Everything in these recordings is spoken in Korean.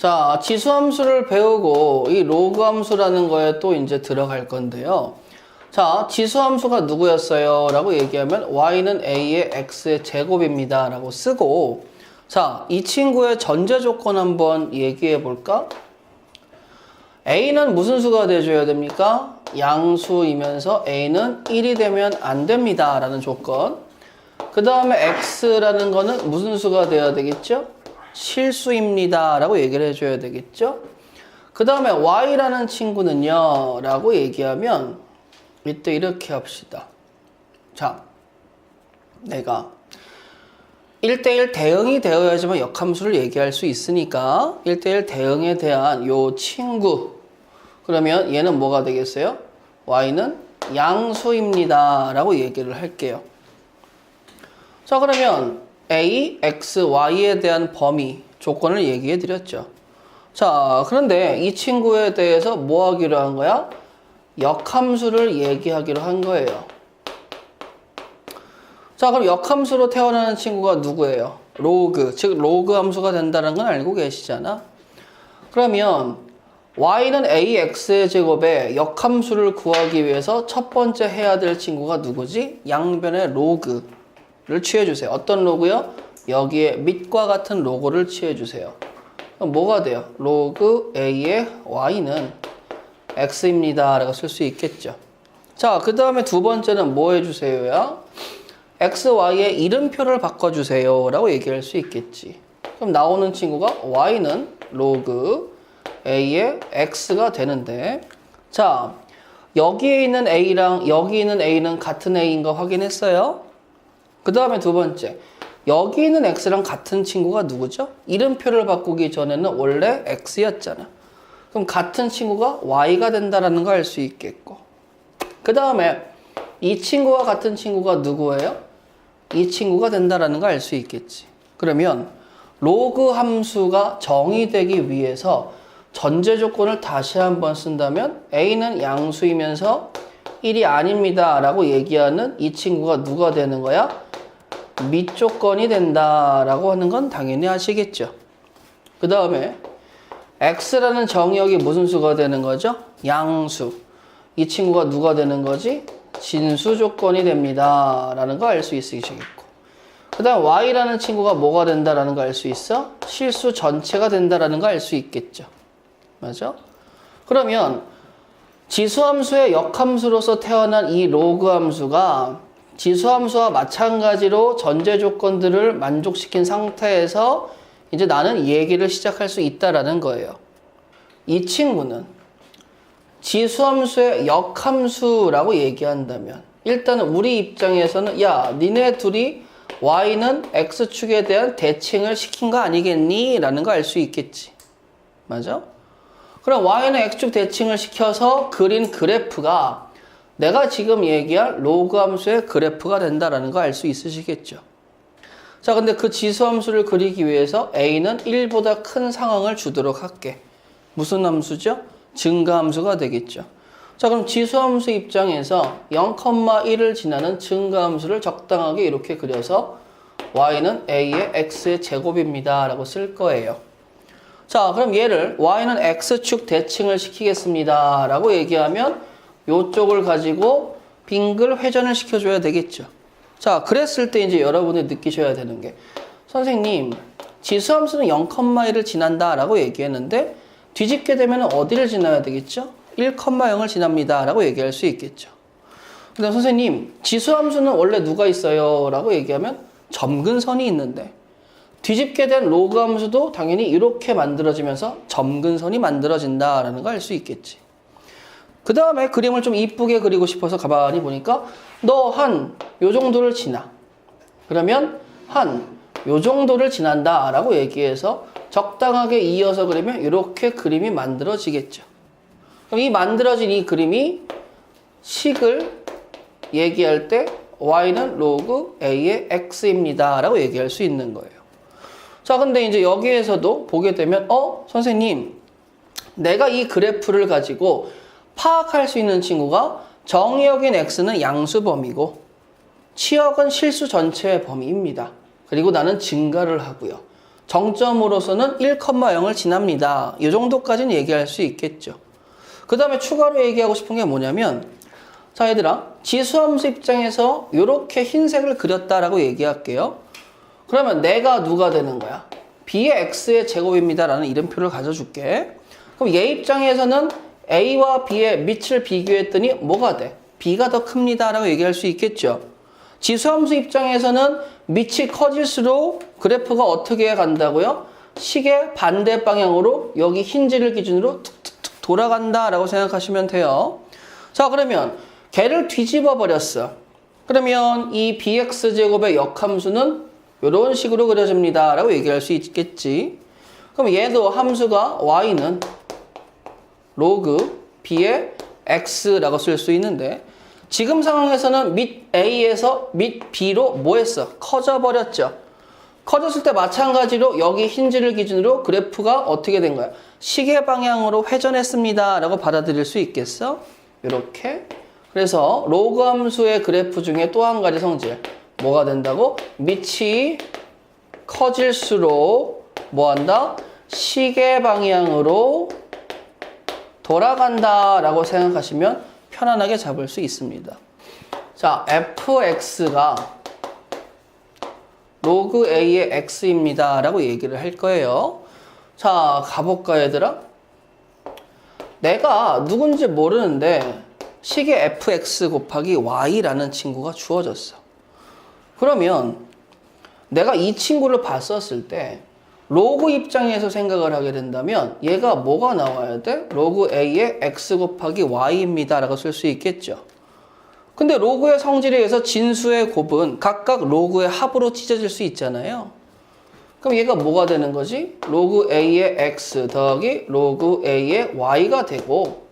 자, 지수함수를 배우고 이 로그 함수라는 거에 또 이제 들어갈 건데요. 자, 지수함수가 누구였어요? 라고 얘기하면 y는 a의 x의 제곱입니다. 라고 쓰고, 자, 이 친구의 전제 조건 한번 얘기해 볼까? a는 무슨 수가 돼줘야 됩니까? 양수이면서 a는 1이 되면 안 됩니다. 라는 조건. 그 다음에 x라는 거는 무슨 수가 돼야 되겠죠? 실수입니다. 라고 얘기를 해줘야 되겠죠? 그 다음에 y라는 친구는요. 라고 얘기하면 이때 이렇게 합시다. 자, 내가 1대1 대응이 되어야지만 역함수를 얘기할 수 있으니까 1대1 대응에 대한 요 친구, 그러면 얘는 뭐가 되겠어요? y는 양수입니다. 라고 얘기를 할게요. 자, 그러면 a, x, y에 대한 범위, 조건을 얘기해 드렸죠. 자, 그런데 이 친구에 대해서 뭐 하기로 한 거야? 역함수를 얘기하기로 한 거예요. 자, 그럼 역함수로 태어나는 친구가 누구예요? 로그, 즉 로그 함수가 된다는 건 알고 계시잖아. 그러면 y는 ax의 제곱에 역함수를 구하기 위해서 첫 번째 해야 될 친구가 누구지? 양변의 로그를 취해주세요. 어떤 로그요? 여기에 밑과 같은 로그를 취해주세요. 그럼 뭐가 돼요? 로그 a의 y는 x입니다. 라고 쓸 수 있겠죠. 자, 그 다음에 두 번째는 뭐 해주세요야? x, y의 이름표를 바꿔주세요. 라고 얘기할 수 있겠지. 그럼 나오는 친구가 y는 로그 a의 x가 되는데, 자, 여기에 있는 a랑 여기 있는 a는 같은 a인 거 확인했어요? 그 다음에 두 번째, 여기 있는 x랑 같은 친구가 누구죠? 이름표를 바꾸기 전에는 원래 x였잖아. 그럼 같은 친구가 y가 된다라는 거 알 수 있겠고, 그 다음에 이 친구와 같은 친구가 누구예요? 이 친구가 된다라는 거 알 수 있겠지. 그러면 로그 함수가 정의되기 위해서 전제 조건을 다시 한번 쓴다면 a는 양수이면서 1이 아닙니다 라고 얘기하는 이 친구가 누가 되는 거야? 밑조건이 된다라고 하는 건 당연히 아시겠죠. 그 다음에 x라는 정의역이 무슨 수가 되는 거죠? 양수. 이 친구가 누가 되는 거지? 진수 조건이 됩니다 라는 거 알 수 있으시겠고, 그 다음 y라는 친구가 뭐가 된다라는 거 알 수 있어? 실수 전체가 된다라는 거 알 수 있겠죠. 맞아? 그러면 지수함수의 역함수로서 태어난 이 로그 함수가 지수함수와 마찬가지로 전제 조건들을 만족시킨 상태에서 이제 나는 얘기를 시작할 수 있다라는 거예요. 이 친구는 지수함수의 역함수라고 얘기한다면 일단은 우리 입장에서는 야, 니네 둘이 y는 x축에 대한 대칭을 시킨 거 아니겠니? 라는 거 알 수 있겠지. 맞아? 그럼 y는 x축 대칭을 시켜서 그린 그래프가 내가 지금 얘기할 로그 함수의 그래프가 된다라는 거 알 수 있으시겠죠. 자, 근데 그 지수함수를 그리기 위해서 a는 1보다 큰 상황을 주도록 할게. 무슨 함수죠? 증가함수가 되겠죠. 자, 그럼 지수함수 입장에서 0,1을 지나는 증가함수를 적당하게 이렇게 그려서 y는 a의 x의 제곱입니다 라고 쓸 거예요. 자, 그럼 얘를 y는 x축 대칭을 시키겠습니다 라고 얘기하면 요쪽을 가지고 빙글 회전을 시켜줘야 되겠죠. 자, 그랬을 때 이제 여러분이 느끼셔야 되는 게, 선생님, 지수함수는 0,1을 지난다 라고 얘기했는데 뒤집게 되면 어디를 지나야 되겠죠? 1,0을 지납니다 라고 얘기할 수 있겠죠. 근데 선생님, 지수함수는 원래 누가 있어요? 라고 얘기하면 점근선이 있는데, 뒤집게 된 로그 함수도 당연히 이렇게 만들어지면서 점근선이 만들어진다라는 걸 알 수 있겠지. 그 다음에 그림을 좀 이쁘게 그리고 싶어서 가만히 보니까 너 한 요 정도를 지나. 그러면 한 요 정도를 지난다 라고 얘기해서 적당하게 이어서 그리면 이렇게 그림이 만들어지겠죠. 그럼 이 만들어진 이 그림이 식을 얘기할 때 y는 로그 a의 x입니다 라고 얘기할 수 있는 거예요. 자, 근데 이제 여기에서도 보게 되면 선생님, 내가 이 그래프를 가지고 파악할 수 있는 친구가 정의역인 x는 양수 범위고 치역은 실수 전체의 범위입니다. 그리고 나는 증가를 하고요. 정점으로서는 1,0을 지납니다. 이 정도까지는 얘기할 수 있겠죠. 그 다음에 추가로 얘기하고 싶은 게 뭐냐면, 자 얘들아, 지수함수 입장에서 이렇게 흰색을 그렸다라고 얘기할게요. 그러면 내가 누가 되는 거야? b의 x의 제곱입니다 라는 이름표를 가져줄게. 그럼 얘 입장에서는 a와 b의 밑을 비교했더니 뭐가 돼? b가 더 큽니다 라고 얘기할 수 있겠죠. 지수함수 입장에서는 밑이 커질수록 그래프가 어떻게 간다고요? 식의 반대 방향으로 여기 흰지를 기준으로 툭툭툭 돌아간다 라고 생각하시면 돼요. 자 그러면 걔를 뒤집어 버렸어. 그러면 이 bx제곱의 역함수는 이런 식으로 그려집니다 라고 얘기할 수 있겠지. 그럼 얘도 함수가 y는 로그 b의 x라고 쓸 수 있는데, 지금 상황에서는 밑 a에서 밑 b로 뭐 했어? 커져 버렸죠. 커졌을 때 마찬가지로 여기 흰지를 기준으로 그래프가 어떻게 된 거야? 시계 방향으로 회전했습니다 라고 받아들일 수 있겠어? 이렇게. 그래서 로그 함수의 그래프 중에 또 한 가지 성질 뭐가 된다고? 밑이 커질수록 뭐한다? 시계 방향으로 돌아간다 라고 생각하시면 편안하게 잡을 수 있습니다. 자, fx가 로그 a의 x입니다 라고 얘기를 할 거예요. 자, 가볼까 얘들아? 내가 누군지 모르는데 식의 fx 곱하기 y라는 친구가 주어졌어. 그러면 내가 이 친구를 봤었을 때 로그 입장에서 생각을 하게 된다면 얘가 뭐가 나와야 돼? 로그 a의 x 곱하기 y입니다 라고 쓸 수 있겠죠. 근데 로그의 성질에 의해서 진수의 곱은 각각 로그의 합으로 찢어질 수 있잖아요. 그럼 얘가 뭐가 되는 거지? 로그 a의 x 더하기 로그 a의 y가 되고,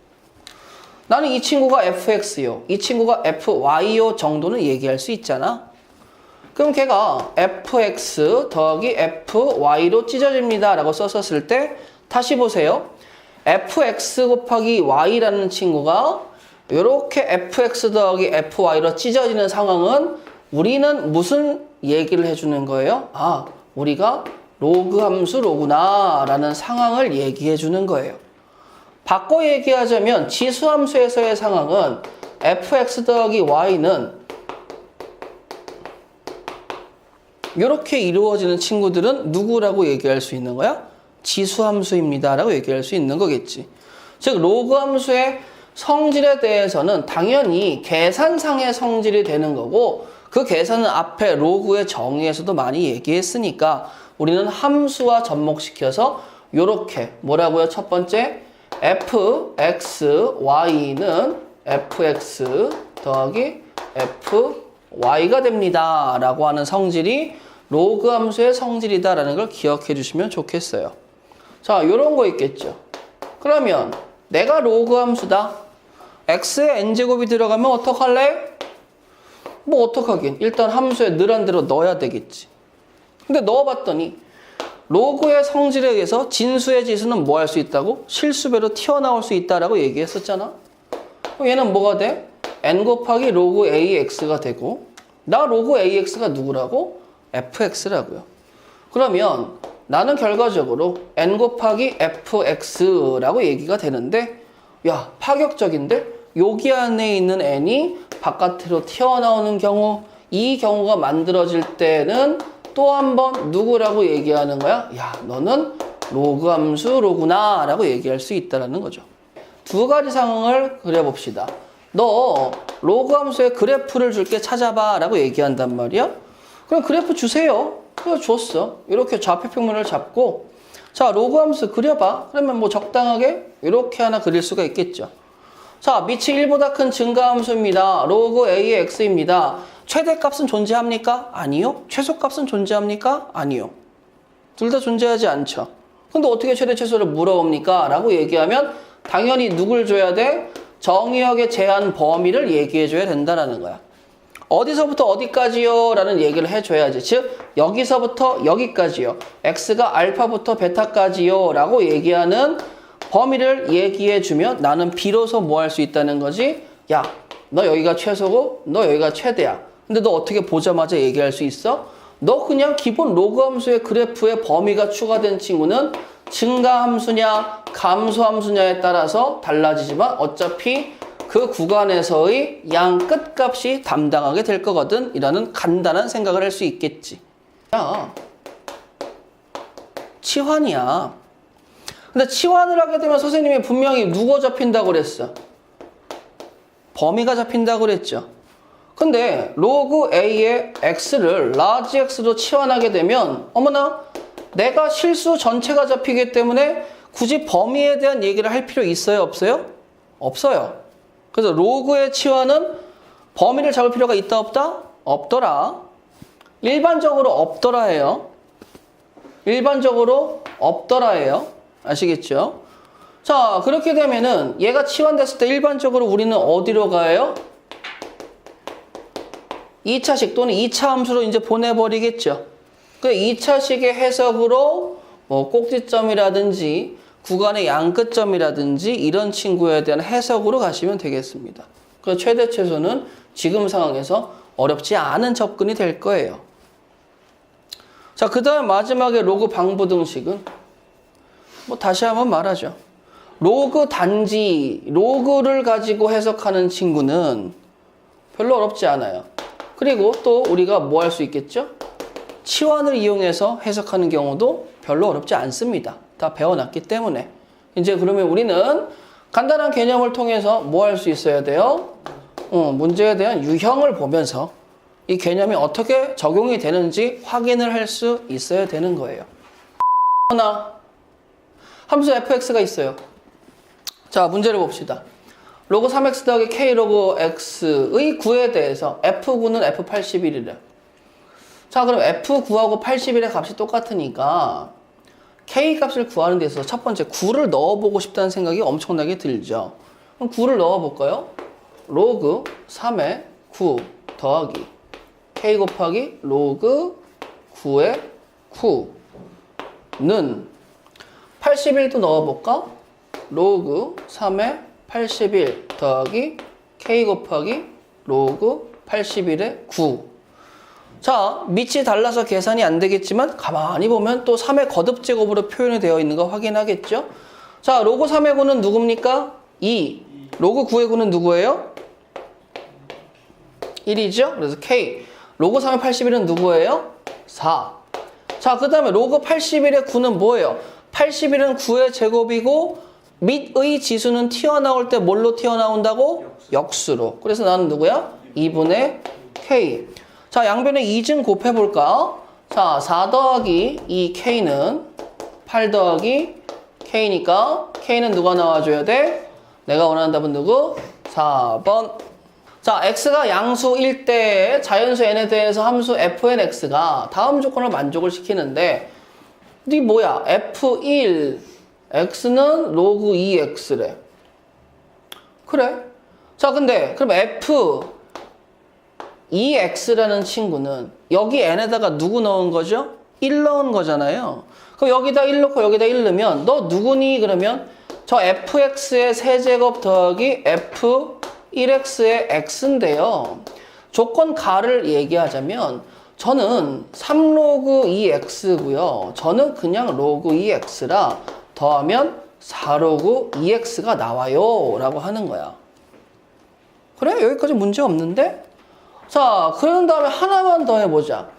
나는 이 친구가 fx요, 이 친구가 fy요 정도는 얘기할 수 있잖아. 그럼 걔가 fx 더하기 fy로 찢어집니다 라고 썼었을 때 다시 보세요. fx 곱하기 y라는 친구가 이렇게 fx 더하기 fy로 찢어지는 상황은 우리는 무슨 얘기를 해주는 거예요? 아, 우리가 로그 함수 로구나 라는 상황을 얘기해 주는 거예요. 바꿔 얘기하자면 지수함수에서의 상황은 fx 더하기 y는 이렇게 이루어지는 친구들은 누구라고 얘기할 수 있는 거야? 지수함수입니다 라고 얘기할 수 있는 거겠지. 즉 로그 함수의 성질에 대해서는 당연히 계산상의 성질이 되는 거고, 그 계산은 앞에 로그의 정의에서도 많이 얘기했으니까 우리는 함수와 접목시켜서 이렇게 뭐라고요? 첫 번째 fxy는 fx 더하기 fy가 됩니다 라고 하는 성질이 로그 함수의 성질이다 라는 걸 기억해 주시면 좋겠어요. 자, 요런 거 있겠죠. 그러면 내가 로그 함수다. x에 n제곱이 들어가면 어떡할래? 뭐 어떡하긴. 일단 함수에 늘한 대로 넣어야 되겠지. 근데 넣어봤더니 로그의 성질에 의해서 진수의 지수는 뭐 할 수 있다고? 실수배로 튀어나올 수 있다라고 얘기했었잖아. 그럼 얘는 뭐가 돼? n 곱하기 로그 ax가 되고, 나 로그 ax가 누구라고? fx라고요. 그러면 나는 결과적으로 n 곱하기 fx라고 얘기가 되는데, 야, 파격적인데? 여기 안에 있는 n이 바깥으로 튀어나오는 경우, 이 경우가 만들어질 때는 또 한 번 누구라고 얘기하는 거야? 야, 너는 로그 함수 로구나 라고 얘기할 수 있다는 거죠. 두 가지 상황을 그려봅시다. 너 로그 함수의 그래프를 줄게, 찾아봐 라고 얘기한단 말이야. 그럼 그래프 주세요. 그래서 줬어. 이렇게 좌표평면을 잡고, 자, 로그 함수 그려봐. 그러면 뭐 적당하게 이렇게 하나 그릴 수가 있겠죠. 자, 밑이 1보다 큰 증가함수입니다. 로그 a의 x입니다. 최대값은 존재합니까? 아니요. 최소값은 존재합니까? 아니요. 둘 다 존재하지 않죠. 근데 어떻게 최대 최소를 물어봅니까? 라고 얘기하면 당연히 누굴 줘야 돼? 정의역의 제한 범위를 얘기해줘야 된다는 거야. 어디서부터 어디까지요? 라는 얘기를 해줘야지. 즉 여기서부터 여기까지요. x가 알파부터 베타까지요 라고 얘기하는 범위를 얘기해주면 나는 비로소 뭐 할 수 있다는 거지? 야, 너 여기가 최소고 너 여기가 최대야. 근데 너 어떻게 보자마자 얘기할 수 있어? 너 그냥 기본 로그 함수의 그래프에 범위가 추가된 친구는 증가 함수냐 감소 함수냐에 따라서 달라지지만 어차피 그 구간에서의 양 끝값이 담당하게 될 거거든. 이라는 간단한 생각을 할 수 있겠지. 야, 치환이야. 근데 치환을 하게 되면 선생님이 분명히 누가 잡힌다고 그랬어? 범위가 잡힌다고 그랬죠. 근데 로그 A의 X를 라지 X로 치환하게 되면 어머나 내가 실수 전체가 잡히기 때문에 굳이 범위에 대한 얘기를 할 필요 있어요? 없어요? 없어요. 그래서 로그의 치환은 범위를 잡을 필요가 있다 없다? 없더라. 일반적으로 없더라 해요. 일반적으로 없더라 해요. 아시겠죠? 자, 그렇게 되면은 얘가 치환됐을 때 일반적으로 우리는 어디로 가요? 2차식 또는 2차 함수로 이제 보내버리겠죠. 그 2차식의 해석으로 뭐 꼭지점이라든지 구간의 양끝점이라든지 이런 친구에 대한 해석으로 가시면 되겠습니다. 그 최대 최소는 지금 상황에서 어렵지 않은 접근이 될 거예요. 자, 그 다음 마지막에 로그 방부등식은 뭐 다시 한번 말하죠. 로그 단지, 로그를 가지고 해석하는 친구는 별로 어렵지 않아요. 그리고 또 우리가 뭐 할 수 있겠죠? 치환을 이용해서 해석하는 경우도 별로 어렵지 않습니다. 다 배워놨기 때문에. 이제 그러면 우리는 간단한 개념을 통해서 뭐 할 수 있어야 돼요? 문제에 대한 유형을 보면서 이 개념이 어떻게 적용이 되는지 확인을 할 수 있어야 되는 거예요. 하나, 함수 fx가 있어요. 자, 문제를 봅시다. 로그 3x 더하기 k 로그 x의 구에 대해서 f9는 f81이래. 자, 그럼 f9하고 81의 값이 똑같으니까 k 값을 구하는 데 있어서 첫 번째 9를 넣어보고 싶다는 생각이 엄청나게 들죠. 그럼 9를 넣어볼까요? 로그 3의 9 더하기 k 곱하기 로그 9의 9는 81도 넣어볼까? 로그 3의 81 더하기 k 곱하기 로그 81의 9. 자, 밑이 달라서 계산이 안 되겠지만 가만히 보면 또 3의 거듭제곱으로 표현이 되어 있는 거 확인하겠죠? 자, 로그 3의 9는 누굽니까? 2. 로그 9의 9는 누구예요? 1이죠? 그래서 k. 로그 3의 81은 누구예요? 4. 자, 그 다음에 로그 81의 9는 뭐예요? 81은 9의 제곱이고 밑의 지수는 튀어나올 때 뭘로 튀어나온다고? 역수로. 그래서 나는 누구야? 2분의 k. 자, 양변에 2증 곱해볼까? 자, 4 더하기 2k는 8 더하기 k니까 k는 누가 나와줘야 돼? 내가 원하는 답은 누구? 4번. 자, x가 양수일 때 자연수 n에 대해서 함수 fnx가 다음 조건을 만족을 시키는데 이 뭐야? f1 x는 로그 2x래. 그래. 자, 근데 그럼 f2x라는 친구는 여기 n에다가 누구 넣은 거죠? 1 넣은 거잖아요. 그럼 여기다 1 넣고 여기다 1 넣으면 너 누구니? 그러면 저 fx의 세제곱 더하기 f1x의 x인데요. 조건 가를 얘기하자면 저는 3로그 2x고요. 저는 그냥 로그 2x라 더하면 4로그 2x가 나와요 라고 하는 거야. 그래? 여기까지 문제 없는데? 자, 그런 다음에 하나만 더 해보자.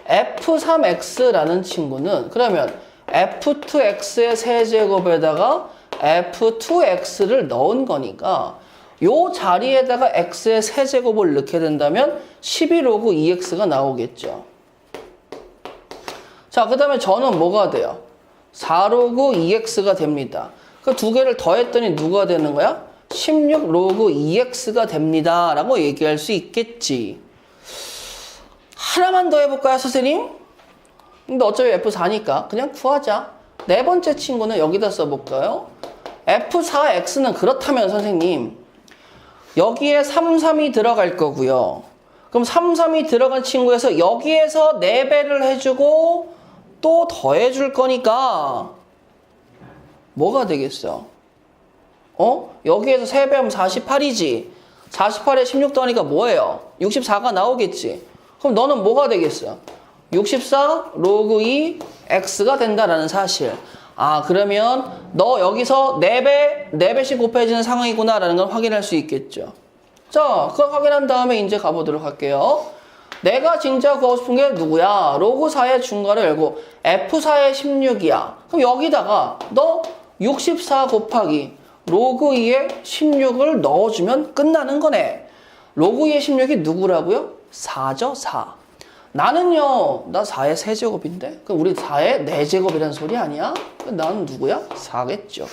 f3x라는 친구는 그러면 f2x의 세제곱에다가 f2x를 넣은 거니까 요 자리에다가 x의 세제곱을 넣게 된다면 11로그 2x가 나오겠죠. 자, 그 다음에 저는 뭐가 돼요? 4로그 2x가 됩니다. 그 두 개를 더했더니 누가 되는 거야? 16로그 2x가 됩니다. 라고 얘기할 수 있겠지. 하나만 더 해볼까요, 선생님? 근데 어차피 F4니까 그냥 구하자. 네 번째 친구는 여기다 써볼까요? F4x는 그렇다면 선생님 여기에 3, 3이 들어갈 거고요. 그럼 3, 3이 들어간 친구에서 여기에서 4배를 해주고 또 더해줄 거니까 뭐가 되겠어? 여기에서 3배하면 48이지. 48에 16 더하니까 뭐예요? 64가 나오겠지. 그럼 너는 뭐가 되겠어? 64 로그 2 x가 된다라는 사실. 아, 그러면 너 여기서 4배씩 곱해지는 상황이구나라는 걸 확인할 수 있겠죠. 자, 그걸 확인한 다음에 이제 가보도록 할게요. 내가 진짜 구하고 싶은 게 누구야? 로그 4의 중괄호 열고 F4의 16이야. 그럼 여기다가 너 64 곱하기 로그 2의 16을 넣어주면 끝나는 거네. 로그 2의 16이 누구라고요? 4죠, 4. 나는요, 나 4의 세제곱인데? 그럼 우리 4의 4제곱이라는 소리 아니야? 나는 누구야? 4겠죠.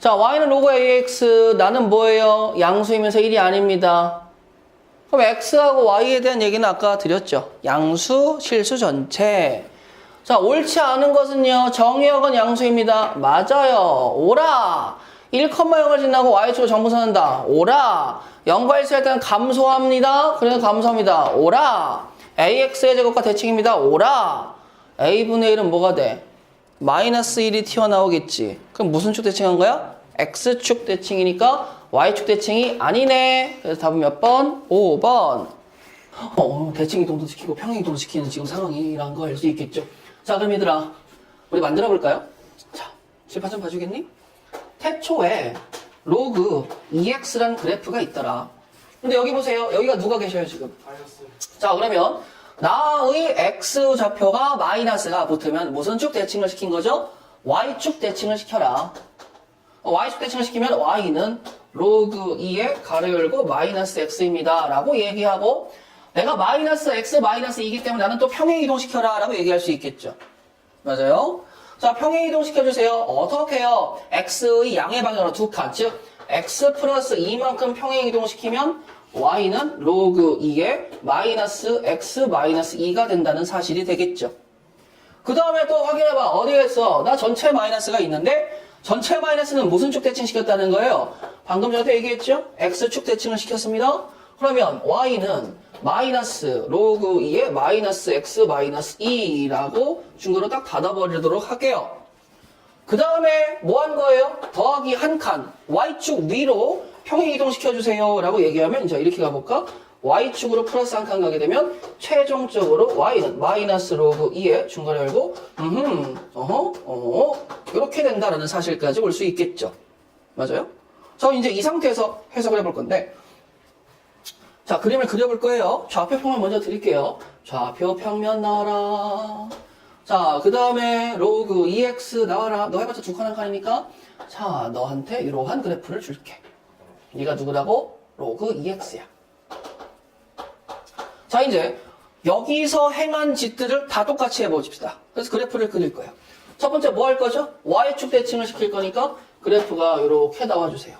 자, y는 로그 ax, 나는 뭐예요? 양수이면서 1이 아닙니다. 그럼 x하고 y에 대한 얘기는 아까 드렸죠. 양수, 실수 전체. 자, 옳지 않은 것은요, 정의역은 양수입니다. 맞아요. 오라. 1,0을 지나고 y축으로 정분선한다. 오라. 0과 1수 할 때는 감소합니다. 그래서 감소합니다. 오라. ax의 제곱과 대칭입니다. 오라. a분의 1은 뭐가 돼? 마이너스 1이 튀어나오겠지. 그럼 무슨 축 대칭한 거야? x축 대칭이니까 y축 대칭이 아니네. 그래서 답은 몇 번? 5번. 대칭 이동도 시키고 평행 이동도 시키는 지금 상황이란 거 알 수 있겠죠. 자, 그럼 얘들아, 우리 만들어 볼까요? 자, 실판 좀 봐주겠니? 태초에 로그 2x란 그래프가 있더라. 근데 여기 보세요. 여기가 누가 계셔요, 지금? 자, 그러면 나의 x 좌표가 마이너스가 붙으면 무슨 축 대칭을 시킨 거죠? y축 대칭을 시켜라. y축 대칭을 시키면 y는 로그 2에 가로 열고 마이너스 x입니다. 라고 얘기하고 내가 마이너스 x 마이너스 2이기 때문에 나는 또 평행 이동시켜라 라고 얘기할 수 있겠죠. 맞아요? 자, 평행 이동시켜주세요. 어떻게 해요? x의 양의 방향으로 두 칸, 즉 x 플러스 2만큼 평행 이동시키면 y는 로그 2에 마이너스 x 마이너스 2가 된다는 사실이 되겠죠. 그 다음에 또 확인해봐. 어디에 있어? 나 전체 마이너스가 있는데 전체 마이너스는 무슨 축 대칭 시켰다는 거예요? 방금 전에 얘기했죠? x축 대칭을 시켰습니다. 그러면 y는 마이너스 로그 2에 마이너스 x 마이너스 2라고 중괄호 딱 닫아버리도록 할게요. 그 다음에 뭐 한 거예요? 더하기 한 칸 y축 위로 평행 이동시켜주세요 라고 얘기하면 이제 이렇게 가볼까? y축으로 플러스 한 칸 가게 되면 최종적으로 y는 마이너스 로그 2에 중괄호 열고 이렇게 된다라는 사실까지 올 수 있겠죠. 맞아요? 자, 이제 이 상태에서 해석을 해볼 건데 자, 그림을 그려볼 거예요. 좌표 평면 먼저 드릴게요. 좌표 평면 나와라. 자, 그 다음에 로그 2x 나와라. 너 해봤자 두 칸 한 칸이니까 자, 너한테 이러한 그래프를 줄게. 얘가 누구라고? 로그 2x야. 자, 이제 여기서 행한 짓들을 다 똑같이 해보십시다. 그래서 그래프를 그릴 거예요. 첫 번째 뭐 할 거죠? y축 대칭을 시킬 거니까 그래프가 이렇게 나와주세요.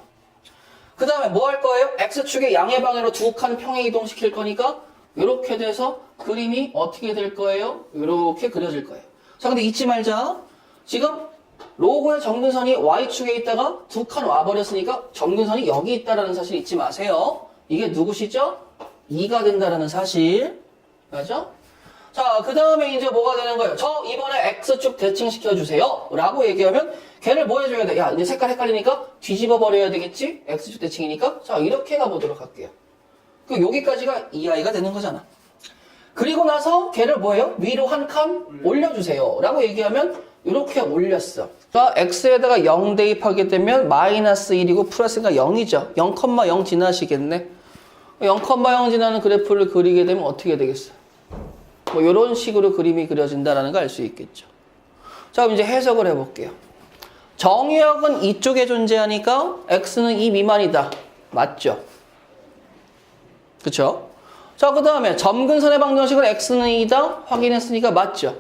그 다음에 뭐 할 거예요? x축의 양의 방향으로 두 칸 평행 이동시킬 거니까 이렇게 돼서 그림이 어떻게 될 거예요? 이렇게 그려질 거예요. 자, 근데 잊지 말자. 지금 로고의 정근선이 y축에 있다가 두 칸 와버렸으니까 정근선이 여기 있다라는 사실 잊지 마세요. 이게 누구시죠? 2가 된다라는 사실. 맞죠? 자, 그 다음에 이제 뭐가 되는 거예요? 저 이번에 x축 대칭 시켜주세요. 라고 얘기하면 걔를 뭐 해줘야 돼? 야, 이제 색깔 헷갈리니까 뒤집어 버려야 되겠지? x축 대칭이니까. 자, 이렇게 가보도록 할게요. 그 여기까지가 이 아이가 되는 거잖아. 그리고 나서 걔를 뭐예요? 위로 한 칸 올려주세요. 라고 얘기하면 이렇게 올렸어. 자, x에다가 0 대입하게 되면 마이너스 1이고 플러스가 0이죠. 0,0 지나시겠네. 0,0 지나는 그래프를 그리게 되면 어떻게 되겠어? 뭐 이런 식으로 그림이 그려진다는 걸 알 수 있겠죠. 자, 그럼 이제 해석을 해볼게요. 정의역은 이쪽에 존재하니까 x는 2 미만이다. 맞죠? 그쵸? 자, 그 다음에 점근선의 방정식은 x는 2다. 확인했으니까 맞죠?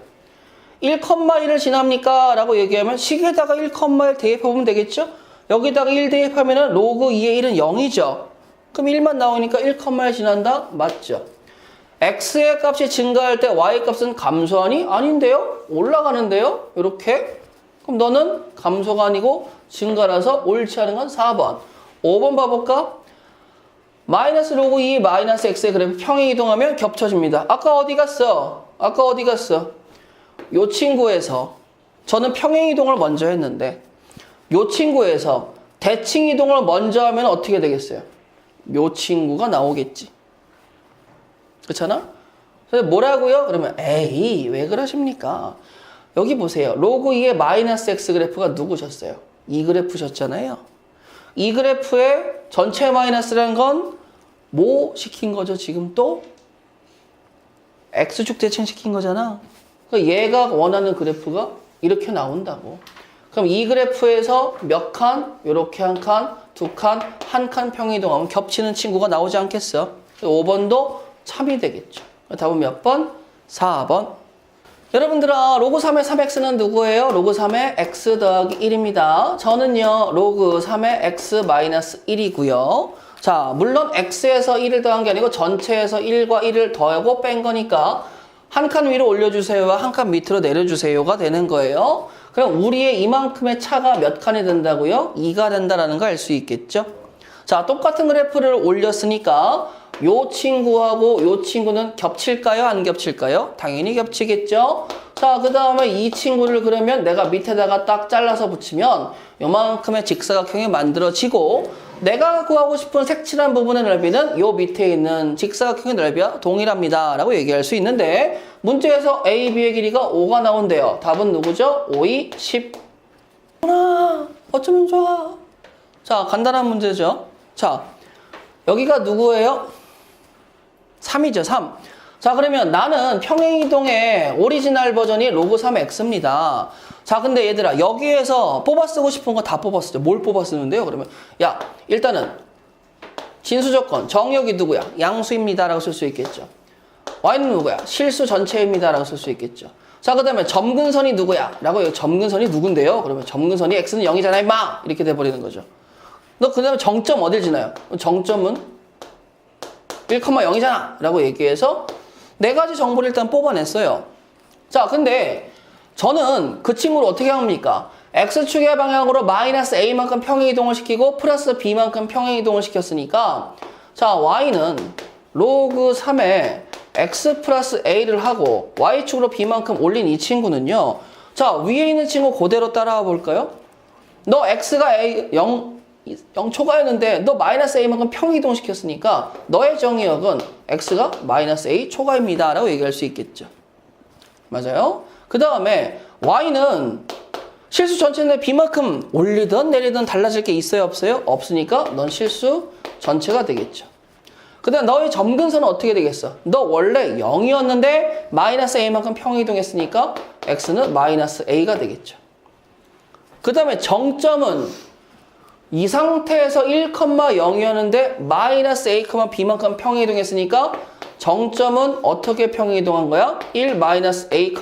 1,1을 지납니까? 라고 얘기하면 식에다가 1,1 대입해보면 되겠죠? 여기다가 1 대입하면 로그 2의 1은 0이죠. 그럼 1만 나오니까 1,1 지난다? 맞죠? x의 값이 증가할 때 y 값은 감소하니? 아닌데요? 올라가는데요? 이렇게. 그럼 너는 감소가 아니고 증가라서 옳지 않은 건 4번. 5번 봐볼까? 마이너스 로그 2 마이너스 x의 그래프 평행 이동하면 겹쳐집니다. 아까 어디 갔어? 요 친구에서 저는 평행 이동을 먼저 했는데 요 친구에서 대칭 이동을 먼저 하면 어떻게 되겠어요? 요 친구가 나오겠지. 그렇잖아? 그래서 뭐라고요? 그러면 에이 왜 그러십니까? 여기 보세요. 로그 2의 마이너스 x 그래프가 누구셨어요? 이 그래프셨잖아요. 이 그래프의 전체 마이너스라는 건 뭐 시킨 거죠? 지금 또 x축 대칭 시킨 거잖아. 그러니까 얘가 원하는 그래프가 이렇게 나온다고. 그럼 이 그래프에서 몇 칸? 요렇게 한 칸, 두 칸, 한 칸 평이동하면 겹치는 친구가 나오지 않겠어? 5번도 참이 되겠죠. 답은 몇 번? 4번. 여러분들아, 로그 3의 3x는 누구예요? 로그 3의 x 더하기 1입니다. 저는요, 로그 3의 x 마이너스 1이고요. 자, 물론 x에서 1을 더한 게 아니고 전체에서 1과 1을 더하고 뺀 거니까 한 칸 위로 올려주세요와 한 칸 밑으로 내려주세요가 되는 거예요. 그럼 우리의 이만큼의 차가 몇 칸이 된다고요? 2가 된다라는 거 알 수 있겠죠? 자, 똑같은 그래프를 올렸으니까 요 친구하고 요 친구는 겹칠까요? 안 겹칠까요? 당연히 겹치겠죠? 자, 그 다음에 이 친구를 그러면 내가 밑에다가 딱 잘라서 붙이면 요만큼의 직사각형이 만들어지고 내가 구하고 싶은 색칠한 부분의 넓이는 요 밑에 있는 직사각형의 넓이와 동일합니다 라고 얘기할 수 있는데 문제에서 A, B의 길이가 5가 나온대요. 답은 누구죠? 5, 2, 10. 어쩌면 좋아. 자, 간단한 문제죠. 자, 여기가 누구예요? 3이죠, 3. 자, 그러면 나는 평행이동의 오리지널 버전이 로그 3x입니다. 자, 근데 얘들아, 여기에서 뽑아 쓰고 싶은 거 다 뽑아 쓰죠. 뭘 뽑아 쓰는데요? 그러면, 야, 일단은, 진수조건, 정역이 누구야? 양수입니다. 라고 쓸 수 있겠죠. y는 누구야? 실수 전체입니다. 라고 쓸 수 있겠죠. 자, 그 다음에 점근선이 누구야? 라고, 점근선이 누군데요? 그러면 점근선이 x는 0이잖아, 임마! 이렇게 돼버리는 거죠. 너 그 다음에 정점 어딜 지나요? 정점은 1,0이잖아 라고 얘기해서 네 가지 정보를 일단 뽑아냈어요. 자, 근데 저는 그 친구를 어떻게 합니까? x축의 방향으로 마이너스 a만큼 평행이동을 시키고 플러스 b만큼 평행이동을 시켰으니까 자, y는 로그 3에 x 플러스 a를 하고 y축으로 b만큼 올린 이 친구는요. 자, 위에 있는 친구 그대로 따라와 볼까요? 너 x가 a 0초가였는데 너 마이너스 a만큼 평이동 시켰으니까 너의 정의역은 x가 마이너스 a 초과입니다 라고 얘기할 수 있겠죠. 맞아요? 그 다음에 y는 실수 전체인데 b만큼 올리든 내리든 달라질 게 있어요? 없어요? 없으니까 넌 실수 전체가 되겠죠. 그 다음 너의 점근선은 어떻게 되겠어? 너 원래 0이었는데 마이너스 a만큼 평이동했으니까 x는 마이너스 a가 되겠죠. 그 다음에 정점은 이 상태에서 1,0이었는데 마이너스 a, b만큼 평행이동했으니까 정점은 어떻게 평행이동한 거야? 1 마이너스 a,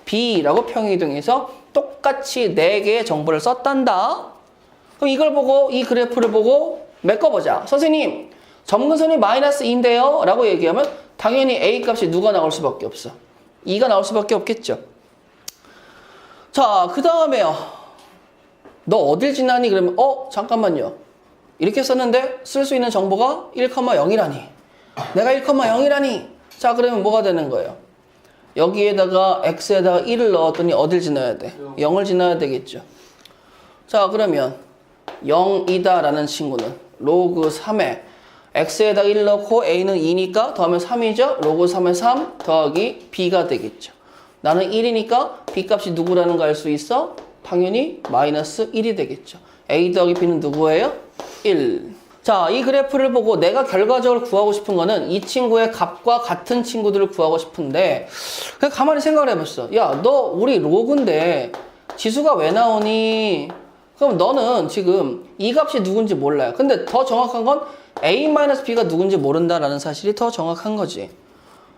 b라고 평행이동해서 똑같이 4개의 정보를 썼단다. 그럼 이걸 보고 이 그래프를 보고 메꿔보자. 선생님, 점근선이 마이너스 2인데요? 라고 얘기하면 당연히 a 값이 누가 나올 수밖에 없어? 2가 나올 수밖에 없겠죠. 자, 그 다음에요. 너 어딜 지나니? 그러면 잠깐만요. 이렇게 썼는데 쓸 수 있는 정보가 1,0이라니. 내가 1,0이라니. 자, 그러면 뭐가 되는 거예요? 여기에다가 x에다가 1을 넣었더니 어딜 지나야 돼? 0을 지나야 되겠죠. 자, 그러면 0이다 라는 친구는 로그 3에 x에다가 1 넣고 a는 2니까 더하면 3이죠. 로그 3에 3 더하기 b가 되겠죠. 나는 1이니까 b 값이 누구라는 거 알 수 있어? 당연히 마이너스 1이 되겠죠. a 더하기 b는 누구예요? 1. 자, 이 그래프를 보고 내가 결과적으로 구하고 싶은 거는 이 친구의 값과 같은 친구들을 구하고 싶은데 그냥 가만히 생각을 해봤어. 야, 너 우리 로그인데 지수가 왜 나오니? 그럼 너는 지금 이 값이 누군지 몰라요. 근데 더 정확한 건 a-b가 누군지 모른다라는 사실이 더 정확한 거지.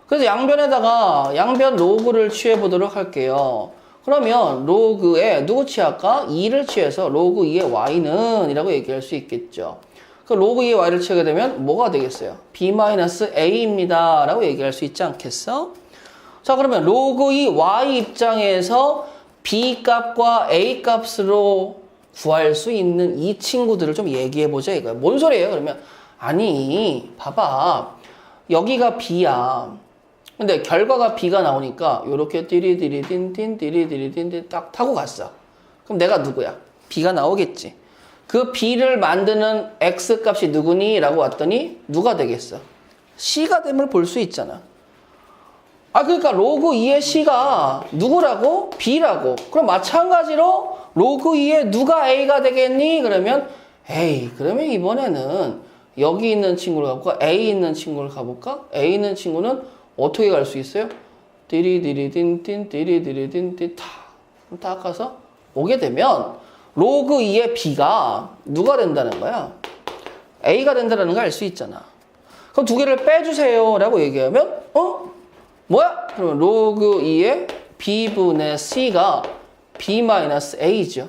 그래서 양변에다가 양변 로그를 취해보도록 할게요. 그러면 로그에 누구 취할까? 2를 취해서 로그 2의 y는 이라고 얘기할 수 있겠죠. 그 로그 2의 y를 취하게 되면 뭐가 되겠어요? b-a입니다 라고 얘기할 수 있지 않겠어? 자, 그러면 로그 2 y 입장에서 b 값과 a 값으로 구할 수 있는 이 친구들을 좀 얘기해보자 이거야. 뭔 소리예요? 그러면 아니 봐봐, 여기가 b야. 근데 결과가 b가 나오니까 요렇게 띠리디리딘딘 띠리디리딘딘 딱 타고 갔어. 그럼 내가 누구야? b가 나오겠지. 그 b를 만드는 x 값이 누구니? 라고 왔더니 누가 되겠어? c가 됨을 볼 수 있잖아. 아, 그러니까 로그 2의 C가 누구라고? B라고. 그럼 마찬가지로 로그 2의 누가 A가 되겠니? 그러면 A. 그러면 이번에는 여기 있는 친구를 가볼까? A 있는 친구를 가볼까? A 있는 친구는 어떻게 갈 수 있어요? 띠리디리딘딘 띠리디리딘딘 딱 가서 오게 되면 로그 2의 B가 누가 된다는 거야? A가 된다는 걸 알 수 있잖아. 그럼 두 개를 빼주세요 라고 얘기하면 뭐야? 그러면 로그 2의 B분의 C가 B-A죠.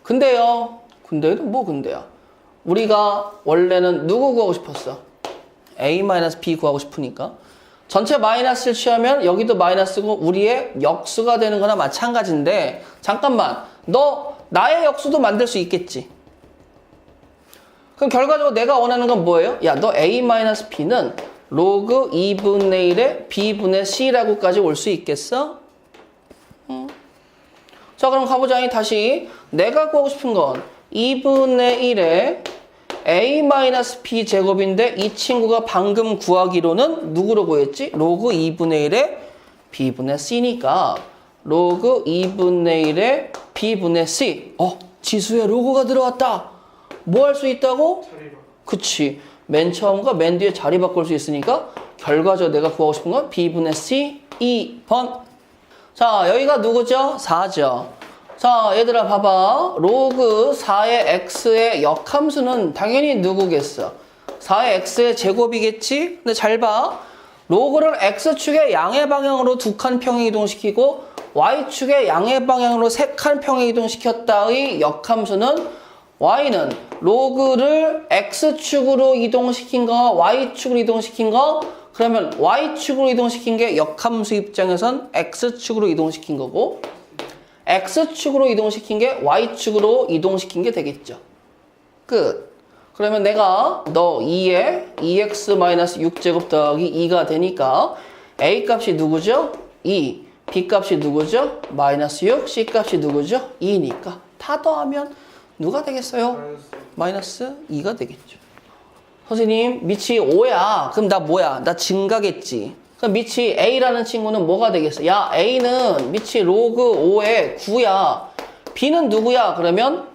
근데는 뭐 근데야? 우리가 원래는 누구 구하고 싶었어? A-B 구하고 싶으니까 전체 마이너스를 취하면 여기도 마이너스고 우리의 역수가 되는 거나 마찬가지인데 잠깐만, 너 나의 역수도 만들 수 있겠지? 그럼 결과적으로 내가 원하는 건 뭐예요? 야, 너 A-B는 로그 2분의 1의 B분의 C라고까지 올 수 있겠어? 자, 그럼 가보자. 다시 내가 구하고 싶은 건 2분의 1의 A-B 제곱인데 이 친구가 방금 구하기로는 누구로 구했지? 로그 2분의 1의 B분의 C니까 로그 2분의 1의 B분의 C. 지수에 로그가 들어왔다. 뭐 할 수 있다고? 그치. 맨 처음과 맨 뒤에 자리 바꿀 수 있으니까 결과적으로 내가 구하고 싶은 건 B분의 C 2번. 자, 여기가 누구죠? 4죠. 자, 얘들아 봐봐. 로그 4의 x의 역함수는 당연히 누구겠어? 4의 x의 제곱이겠지? 근데 잘 봐. 로그를 x축의 양의 방향으로 2칸 평행 이동시키고 y축의 양의 방향으로 3칸 평행 이동시켰다의 역함수는 y는 로그를 x축으로 이동시킨 거, y축으로 이동시킨 거, 그러면 y축으로 이동시킨 게 역함수 입장에선 x축으로 이동시킨 거고 x축으로 이동시킨 게 y축으로 이동시킨 게 되겠죠. 끝. 그러면 내가 너 2에 2x-6제곱 더하기 2가 되니까 a 값이 누구죠? 2. b 값이 누구죠? -6. c 값이 누구죠? 2니까 다 더하면 누가 되겠어요? -2가 되겠죠. 선생님, 밑이 5야. 그럼 나 뭐야? 나 증가겠지. 그럼 밑이 A라는 친구는 뭐가 되겠어? 야, A는 밑이 로그 5의 9야. B는 누구야? 그러면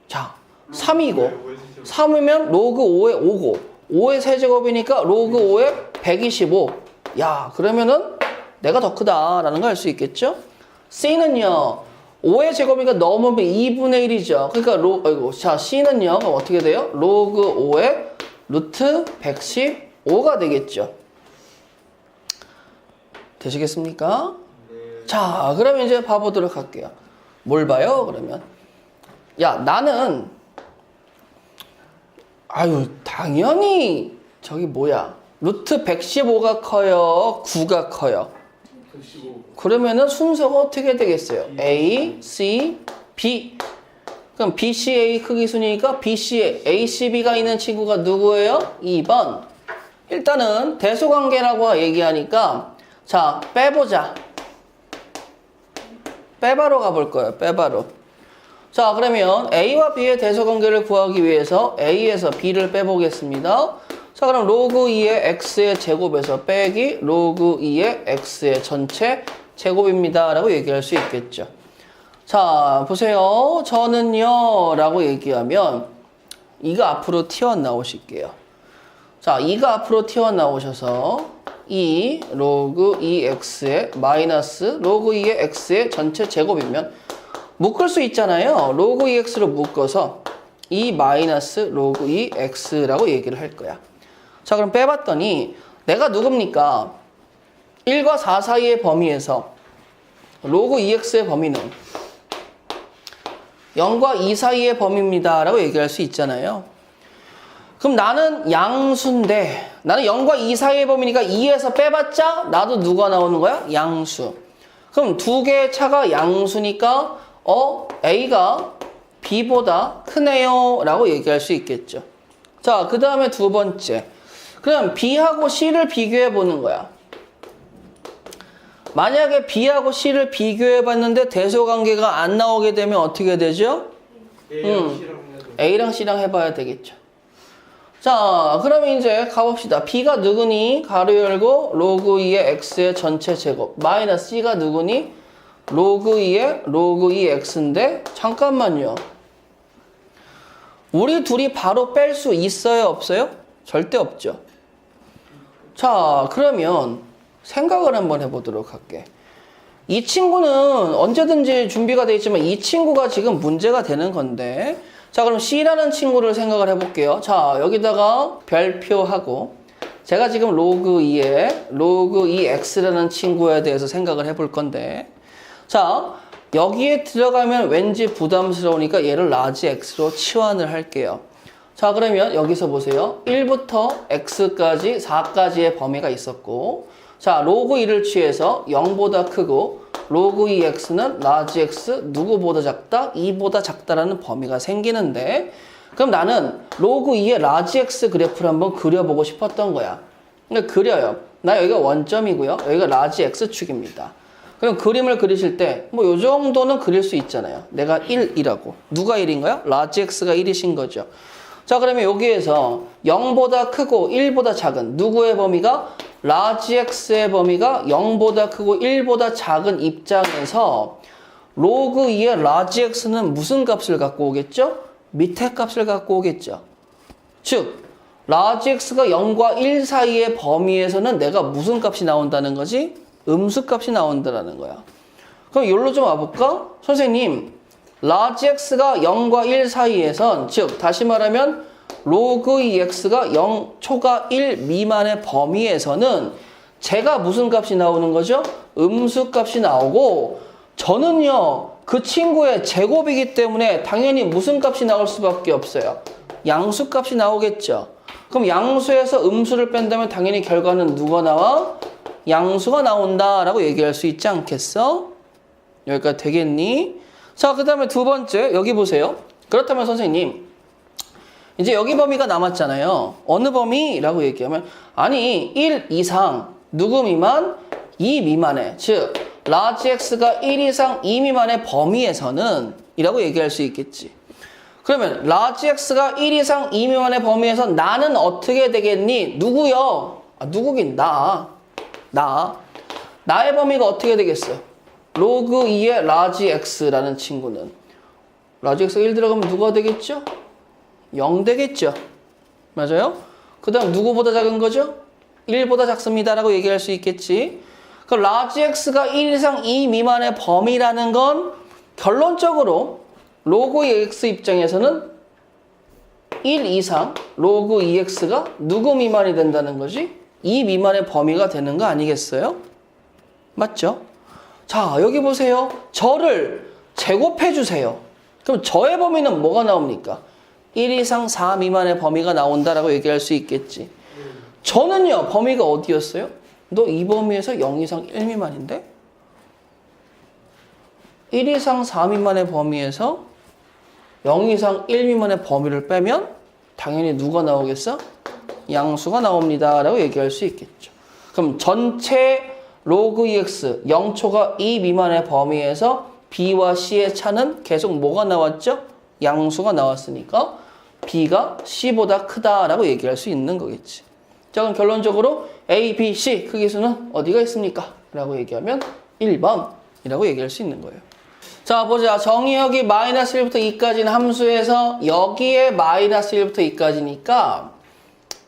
자, 3이고 3이면 로그 5의 5고 5의 세제곱이니까 로그 5의 125. 야, 그러면은 내가 더 크다라는 걸 알 수 있겠죠? C는요. 5의 제곱이니까 넘으면 2분의 1이죠. 그러니까 자, C는요. 그럼 어떻게 돼요? 로그 5의 루트 115가 되겠죠. 되시겠습니까? 네. 자, 그러면 이제 봐보도록 할게요. 뭘 봐요? 그러면 야, 나는 당연히 저기 뭐야? 루트 115가 커요? 9가 커요? 115. 그러면은 순서가 어떻게 되겠어요? A, C, B. 그럼 BCA 크기 순이니까 BCA, ACB가 있는 친구가 누구예요? 2번. 일단은 대소관계라고 얘기하니까 자, 빼보자. 빼바로 가볼 거예요. 빼바로. 자, 그러면 A와 B의 대소관계를 구하기 위해서 A에서 B를 빼보겠습니다. 자, 그럼 로그 2의 X의 제곱에서 빼기 로그 2의 X의 전체 제곱입니다. 라고 얘기할 수 있겠죠. 자, 보세요. 저는요. 라고 얘기하면 이가 앞으로 튀어나오실게요. 자, 이가 앞으로 튀어나오셔서 2 로그 2x의 마이너스 로그 2의 x의 전체 제곱이면 묶을 수 있잖아요. 로그 2x로 묶어서 2 마이너스 로그 2x라고 얘기를 할 거야. 자, 그럼 빼봤더니 내가 누굽니까? 1과 4 사이의 범위에서 로그 2x의 범위는 0과 2 사이의 범위입니다. 라고 얘기할 수 있잖아요. 그럼 나는 양수인데 나는 0과 2 사이의 범위니까 2에서 빼봤자 나도 누가 나오는 거야? 양수. 그럼 두 개의 차가 양수니까 A가 B보다 크네요. 라고 얘기할 수 있겠죠. 자, 그 다음에 두 번째. 그럼 B하고 C를 비교해 보는 거야. 만약에 B하고 C를 비교해 봤는데 대소관계가 안 나오게 되면 어떻게 되죠? A랑 C랑 A랑 C랑 해봐야 되겠죠. 자, 그러면 이제 가봅시다. b가 누구니? 가로 열고 로그 2의 x의 전체 제곱 마이너스 c가 누구니? 로그 2의 로그 2x인데 잠깐만요. 우리 둘이 바로 뺄 수 있어요? 없어요? 절대 없죠. 자, 그러면 생각을 한번 해보도록 할게. 이 친구는 언제든지 준비가 되어 있지만 이 친구가 지금 문제가 되는 건데, 자, 그럼 C라는 친구를 생각을 해볼게요. 자, 여기다가 별표하고 제가 지금 로그 2에 로그 2x라는 친구에 대해서 생각을 해볼 건데, 자, 여기에 들어가면 왠지 부담스러우니까 얘를 라지 x로 치환을 할게요. 자, 그러면 여기서 보세요. 1부터 x까지 4까지의 범위가 있었고, 자, 로그 2를 취해서 0보다 크고 로그 2x는 라지 x 누구보다 작다? 2보다 작다라는 범위가 생기는데, 그럼 나는 로그 2의 라지 x 그래프를 한번 그려보고 싶었던 거야. 그러니까 그려요. 나 여기가 원점이고요. 여기가 라지 x축입니다. 그럼 그림을 그리실 때 뭐 요 정도는 그릴 수 있잖아요. 내가 1이라고. 누가 1인가요? 라지 x가 1이신 거죠. 자, 그러면 여기에서 0보다 크고 1보다 작은 누구의 범위가? 라지 x의 범위가 0보다 크고 1보다 작은 입장에서 로그 2의 라지 x는 무슨 값을 갖고 오겠죠? 밑에 값을 갖고 오겠죠. 즉, 라지 x가 0과 1 사이의 범위에서는 내가 무슨 값이 나온다는 거지? 음수 값이 나온다는 거야. 그럼 여기로 좀 와볼까? 선생님, 라지 x가 0과 1 사이에선, 즉 다시 말하면 로그 2x가 0 초과 1 미만의 범위에서는 제가 무슨 값이 나오는 거죠? 음수 값이 나오고, 저는요 그 친구의 제곱이기 때문에 당연히 무슨 값이 나올 수밖에 없어요. 양수 값이 나오겠죠. 그럼 양수에서 음수를 뺀다면 당연히 결과는 누가 나와? 양수가 나온다라고 얘기할 수 있지 않겠어? 여기까지 되겠니? 자, 그 다음에 두 번째, 여기 보세요. 그렇다면 선생님, 이제 여기 범위가 남았잖아요. 어느 범위라고 얘기하면, 아니 1 이상 누구 미만? 2 미만의, 즉 라지 x가 1 이상 2 미만의 범위에서는 이라고 얘기할 수 있겠지. 그러면 라지 x가 1 이상 2 미만의 범위에서 나는 어떻게 되겠니? 누구요? 누구긴 나의 범위가 어떻게 되겠어? 로그 2의 라지 x라는 친구는 라지 x가 1 들어가면 누가 되겠죠? 0 되겠죠. 맞아요? 그 다음 누구보다 작은 거죠? 1보다 작습니다 라고 얘기할 수 있겠지. 그 라지 x가 1 이상 2 미만의 범위라는 건 결론적으로 로그 2x 입장에서는 1 이상 로그 2x가 누구 미만이 된다는 거지? 2 미만의 범위가 되는 거 아니겠어요? 맞죠? 자, 여기 보세요. 저를 제곱해 주세요. 그럼 저의 범위는 뭐가 나옵니까? 1 이상 4 미만의 범위가 나온다라고 얘기할 수 있겠지. 저는요, 범위가 어디였어요? 너 이 범위에서 0 이상 1 미만인데? 1 이상 4 미만의 범위에서 0 이상 1 미만의 범위를 빼면 당연히 누가 나오겠어? 양수가 나옵니다 라고 얘기할 수 있겠죠. 그럼 전체 로그 2x 0초가 2 미만의 범위에서 b와 c의 차는 계속 뭐가 나왔죠? 양수가 나왔으니까 b가 c보다 크다라고 얘기할 수 있는 거겠지. 자, 그럼 결론적으로 a, b, c 크기수는 어디가 있습니까? 라고 얘기하면 1번이라고 얘기할 수 있는 거예요. 자, 보자. 정의역이 마이너스 1부터 2까지는 함수에서 여기에 마이너스 1부터 2까지니까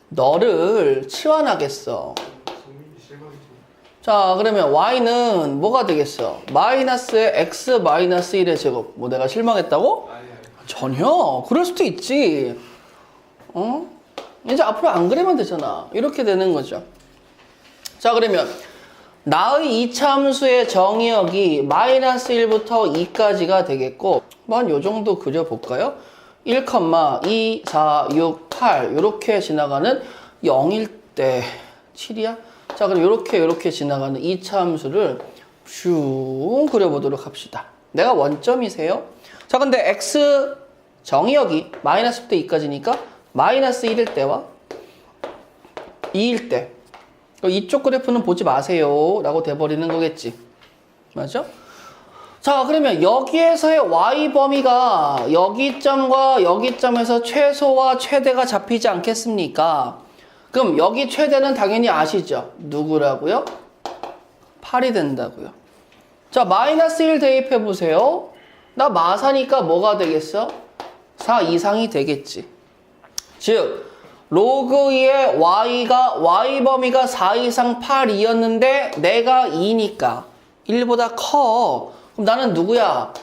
너를 치환하겠어. 자, 그러면 y는 뭐가 되겠어? 마이너스의 x 마이너스 1의 제곱. 뭐 내가 실망했다고? 전혀. 그럴 수도 있지. 이제 앞으로 안 그리면 되잖아. 이렇게 되는 거죠. 자, 그러면 나의 2차 함수의 정의역이 마이너스 1부터 2까지가 되겠고, 한 요 정도 그려볼까요? 1, 2, 4, 6, 8 이렇게 지나가는 0일 때 7이야? 자, 그럼 이렇게 지나가는 2차 함수를 슝 그려보도록 합시다. 내가 원점이세요? 자, 근데 x 정의역이 마이너스 1부터 2까지니까 마이너스 1일 때와 2일 때 이쪽 그래프는 보지 마세요 라고 돼버리는 거겠지. 맞아? 자, 그러면 여기에서의 y 범위가 여기 점과 여기 점에서 최소와 최대가 잡히지 않겠습니까? 그럼 여기 최대는 당연히 아시죠? 누구라고요? 8이 된다고요. 자, 마이너스 1 대입해 보세요. 나 마사니까 뭐가 되겠어? 4 이상이 되겠지. 즉 로그 2의 y 범위가 4 이상 8이었는데 내가 2니까 1보다 커. 그럼 나는 누구야?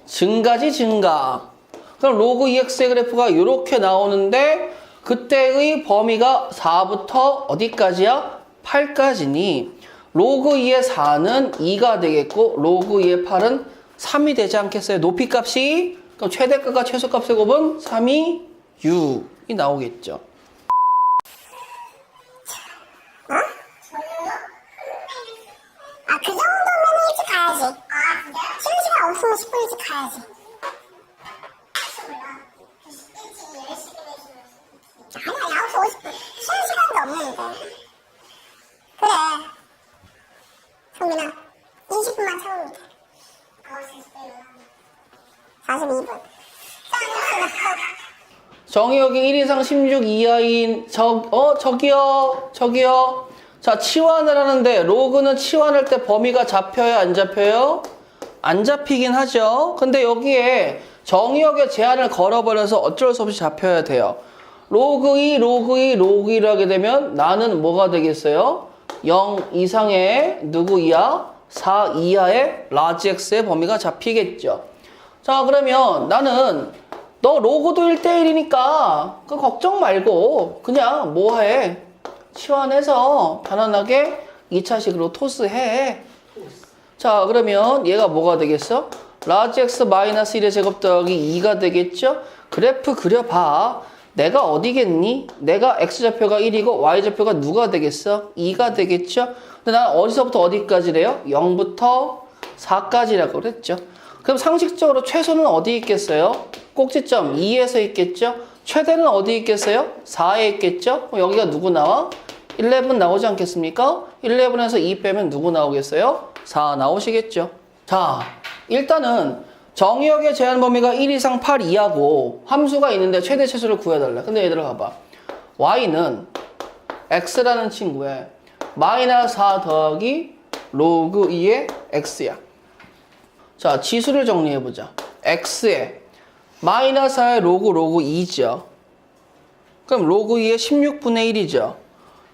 증가지 증가. 그럼 로그 2x의 그래프가 이렇게 나오는데 그때의 범위가 4부터 어디까지야? 8까지니 로그 2의 4는 2가 되겠고 로그 2의 8은 3이 되지 않겠어요? 높이값이 그럼 최대값과 최소값의 곱은 3이 6이 나오겠죠. 그 정도면 일찍 가야지. 쉬는 시간 없으면 10분 일찍 가야지. 아니야, 9시 50분. 쉬는 시간도 없는데. 그래. 성민아, 20분만 참으면 돼. 42분. 정의역이 1 이상 16 이하인 저기요. 자, 치환을 하는데 로그는 치환할 때 범위가 잡혀요, 안 잡혀요? 안 잡히긴 하죠. 근데 여기에 정의역의 제한을 걸어버려서 어쩔 수 없이 잡혀야 돼요. 로그 2 로그 2를 하게 되면 나는 뭐가 되겠어요? 0 이상의 누구 이하? 4 이하의 라지 x의 범위가 잡히겠죠. 자, 그러면 나는 너 로그도 1대1이니까 그 걱정 말고 그냥 뭐 해? 치환해서 편안하게 2차식으로 토스해. 자, 그러면 얘가 뭐가 되겠어? 라지 x 마이너스 1의 제곱 더하기 2가 되겠죠? 그래프 그려봐. 내가 어디겠니? 내가 x좌표가 1이고 y좌표가 누가 되겠어? 2가 되겠죠? 근데 난 어디서부터 어디까지래요? 0부터 4까지라고 그랬죠. 그럼 상식적으로 최소는 어디 있겠어요? 꼭지점 2에서 있겠죠? 최대는 어디 있겠어요? 4에 있겠죠? 여기가 누구 나와? 11 나오지 않겠습니까? 11에서 2 빼면 누구 나오겠어요? 4 나오시겠죠? 자, 일단은 정의역의 제한 범위가 1 이상 8 이하고 함수가 있는데 최대 최소를 구해달라. 근데 얘들아 봐봐. y는 x라는 친구에 마이너스 4 더하기 로그 2의 x야. 자, 지수를 정리해보자. x에 마이너스 4의 로그 2죠. 그럼 로그 2의 16분의 1이죠.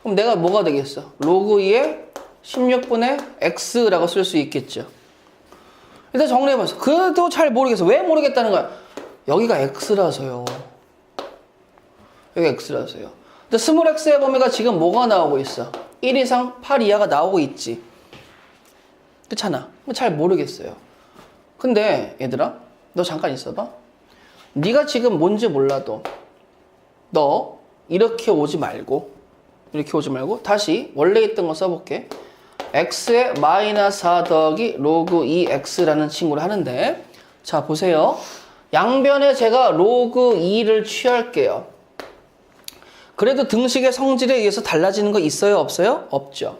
그럼 내가 뭐가 되겠어? 로그 2의 16분의 x라고 쓸 수 있겠죠. 일단 정리해봤어. 그래도 잘 모르겠어. 왜 모르겠다는 거야? 여기가 x라서요. 여기 x라서요. 근데 스몰 x의 범위가 지금 뭐가 나오고 있어? 1 이상 8 이하가 나오고 있지. 그렇잖아. 잘 모르겠어요. 근데 얘들아, 너 잠깐 있어봐. 네가 지금 뭔지 몰라도 너 이렇게 오지 말고 다시 원래 있던 거 써볼게. x에 마이너스 4 더하기 로그 2x라는 친구를 하는데, 자 보세요. 양변에 제가 로그 2를 취할게요. 그래도 등식의 성질에 의해서 달라지는 거 있어요, 없어요? 없죠.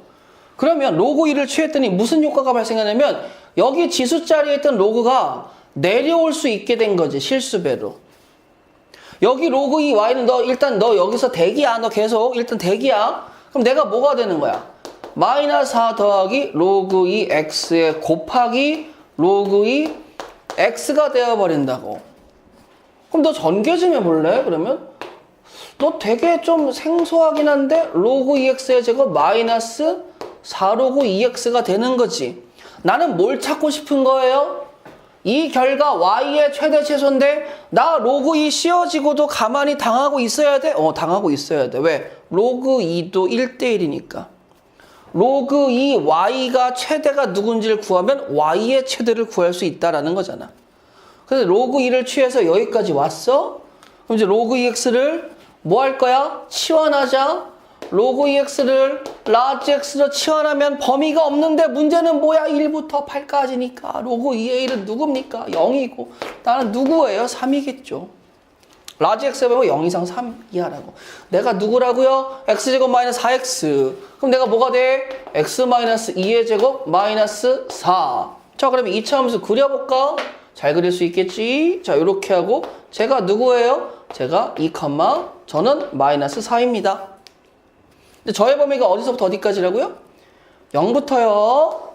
그러면 로그 2를 취했더니 무슨 효과가 발생하냐면 여기 지수 자리에 있던 로그가 내려올 수 있게 된 거지, 실수배로. 여기 로그 2 y는 너 여기서 대기야. 너 계속 일단 대기야. 그럼 내가 뭐가 되는 거야? 마이너스 4 더하기 로그 2 x에 곱하기 로그 2 x가 되어버린다고. 그럼 너 전개 좀 해볼래? 그러면 너 되게 좀 생소하긴 한데 로그 2x의 제곱 마이너스 4 로그 2x가 되는 거지. 나는 뭘 찾고 싶은 거예요? 이 결과 y의 최대 최소인데 나 로그 2 씌워지고도 가만히 당하고 있어야 돼? 당하고 있어야 돼. 왜? 로그 2도 1대1이니까. 로그 2 y가 최대가 누군지를 구하면 y의 최대를 구할 수 있다라는 거잖아. 그래서 로그 2를 취해서 여기까지 왔어? 그럼 이제 로그 2x를 뭐 할 거야? 치환하자. 로그 2x를 라지 x로 치환하면 범위가 없는데 문제는 뭐야? 1부터 8까지니까. 로그 2의 1은 누굽니까? 0이고. 나는 누구예요? 3이겠죠. 라지 x의 범위가 0 이상 3 이하라고. 내가 누구라고요? x제곱 마이너스 4x. 그럼 내가 뭐가 돼? x 마이너스 2의 제곱 마이너스 4. 자, 그럼 2차 함수 그려볼까? 잘 그릴 수 있겠지? 자, 이렇게 하고 제가 누구예요? 제가 2, 저는 마이너스 4입니다. 근데 저의 범위가 어디서부터 어디까지라고요? 0부터요.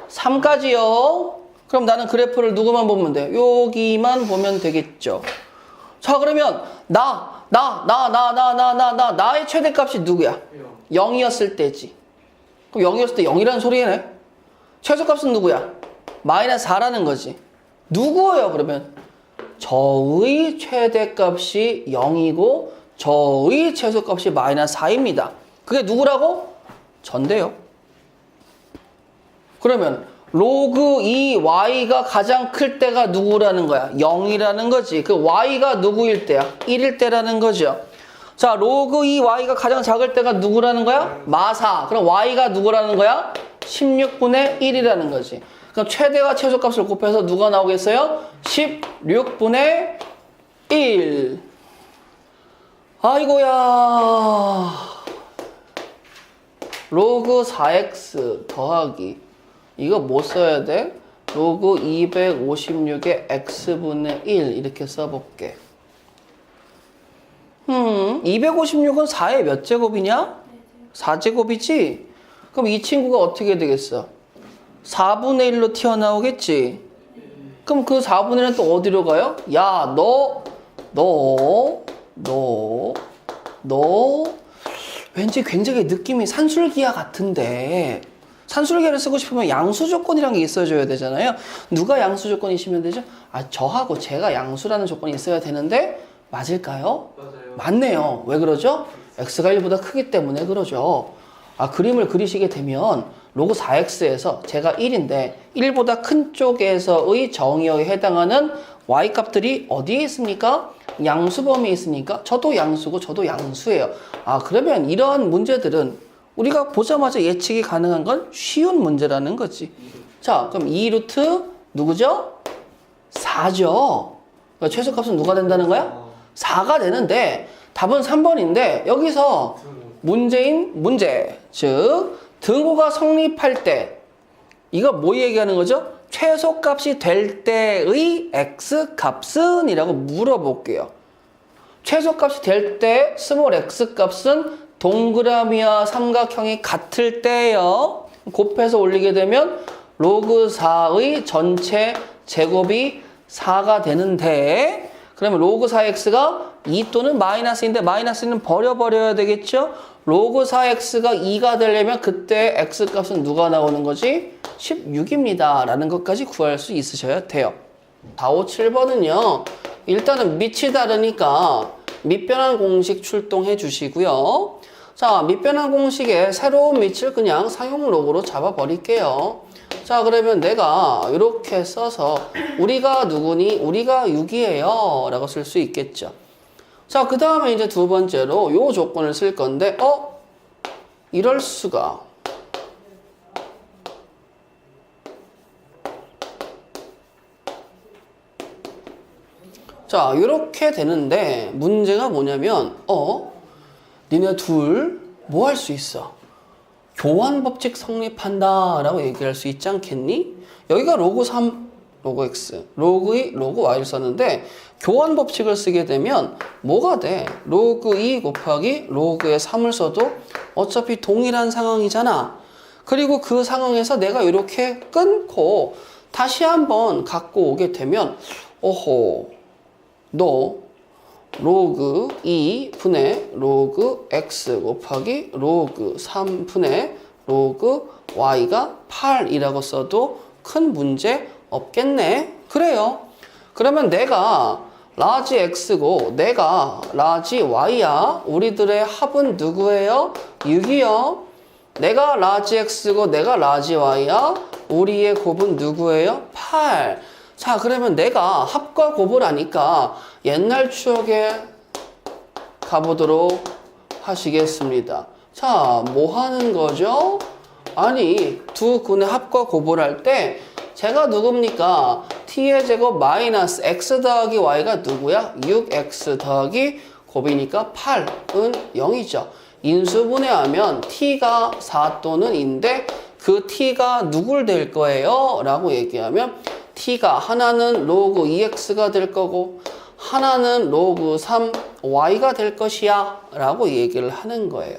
3까지요. 그럼 나는 그래프를 누구만 보면 돼? 여기만 보면 되겠죠. 자, 그러면 나의 최대값이 누구야? 0이었을 때지. 그럼 0이었을 때 0이라는 소리네. 최소값은 누구야? 마이너스 4라는 거지. 누구예요, 그러면? 저의 최대값이 0이고 저의 최소값이 마이너스 4입니다. 그게 누구라고? 전데요. 그러면 로그 2y가 가장 클 때가 누구라는 거야? 0이라는 거지. 그 y가 누구일 때야? 1일 때라는 거죠. 자, 로그 2y가 가장 작을 때가 누구라는 거야? 마4. 그럼 y가 누구라는 거야? 16분의 1이라는 거지. 그럼 최대와 최소값을 곱해서 누가 나오겠어요? 16분의 1. 아이고야. 로그 4x 더하기. 이거 뭐 써야 돼? 로그 256의 x분의 1 이렇게 써볼게. 256은 4의 몇 제곱이냐? 4제곱이지? 그럼 이 친구가 어떻게 되겠어? 4분의 1로 튀어나오겠지? 그럼 그 4분의 1은 또 어디로 가요? 야, 너 왠지 굉장히 느낌이 산술기하 같은데 산술기하를 쓰고 싶으면 양수 조건이라는 게 있어줘야 되잖아요. 누가 양수 조건이시면 되죠? 아, 저하고 제가 양수라는 조건이 있어야 되는데 맞을까요? 맞아요. 맞네요. 왜 그러죠? x가 1보다 크기 때문에 그러죠. 아, 그림을 그리시게 되면 로그 4x에서 제가 1인데 1보다 큰 쪽에서의 정의어에 해당하는 y값들이 어디에 있습니까? 양수 범위에 있으니까 저도 양수고 저도 양수예요. 아, 그러면 이러한 문제들은 우리가 보자마자 예측이 가능한 건 쉬운 문제라는 거지. 자, 그럼 2루트 누구죠? 4죠. 그러니까 최소값은 누가 된다는 거야? 4가 되는데 답은 3번인데 여기서 문제인 문제, 즉 등호가 성립할 때 이거 뭐 얘기하는 거죠? 최소값이 될 때의 x값은? 이라고 물어볼게요. 최소값이 될 때 스몰 x값은 동그라미와 삼각형이 같을 때예요. 곱해서 올리게 되면 로그 4의 전체 제곱이 4가 되는데 그러면 로그 4x가 2 또는 마이너스인데 마이너스는 버려야 되겠죠? 로그 4x가 2가 되려면 그때 x값은 누가 나오는 거지? 16입니다. 라는 것까지 구할 수 있으셔야 돼요. 4, 5, 7번은요. 일단은 밑이 다르니까 밑변환 공식 출동해 주시고요. 자, 밑변환 공식에 새로운 밑을 그냥 상용 로그로 잡아 버릴게요. 자, 그러면 내가 이렇게 써서 우리가 누구니? 우리가 6이에요. 라고 쓸 수 있겠죠. 자, 그 다음에 이제 두 번째로 요 조건을 쓸 건데, 이럴 수가. 자, 이렇게 되는데 문제가 뭐냐면, 니네 둘 뭐 할 수 있어? 교환 법칙 성립한다 라고 얘기할 수 있지 않겠니? 여기가 로그 3, 로그 x, 로그 2, 로그 y를 썼는데 교환 법칙을 쓰게 되면 뭐가 돼? 로그 2 곱하기 로그의 3을 써도 어차피 동일한 상황이잖아. 그리고 그 상황에서 내가 이렇게 끊고 다시 한번 갖고 오게 되면 너 로그 2분의 로그 x 곱하기 로그 3분의 로그 y가 8이라고 써도 큰 문제 없겠네. 그래요. 그러면 내가 라지 x고 내가 라지 y야. 우리들의 합은 누구예요? 6이요. 내가 라지 x고 내가 라지 y야. 우리의 곱은 누구예요? 8. 자, 그러면 내가 합과 곱을 하니까 옛날 추억에 가보도록 하시겠습니다. 자, 뭐 하는 거죠? 아니, 두 근의 합과 곱을 할 때 제가 누굽니까? t의 제곱 마이너스 x 더하기 y가 누구야? 6x 더하기 곱이니까 8은 0이죠. 인수분해하면 t가 4 또는 인데 그 t가 누굴 될 거예요? 라고 얘기하면 t가 하나는 로그 2x가 될 거고 하나는 로그 3y가 될 것이야 라고 얘기를 하는 거예요.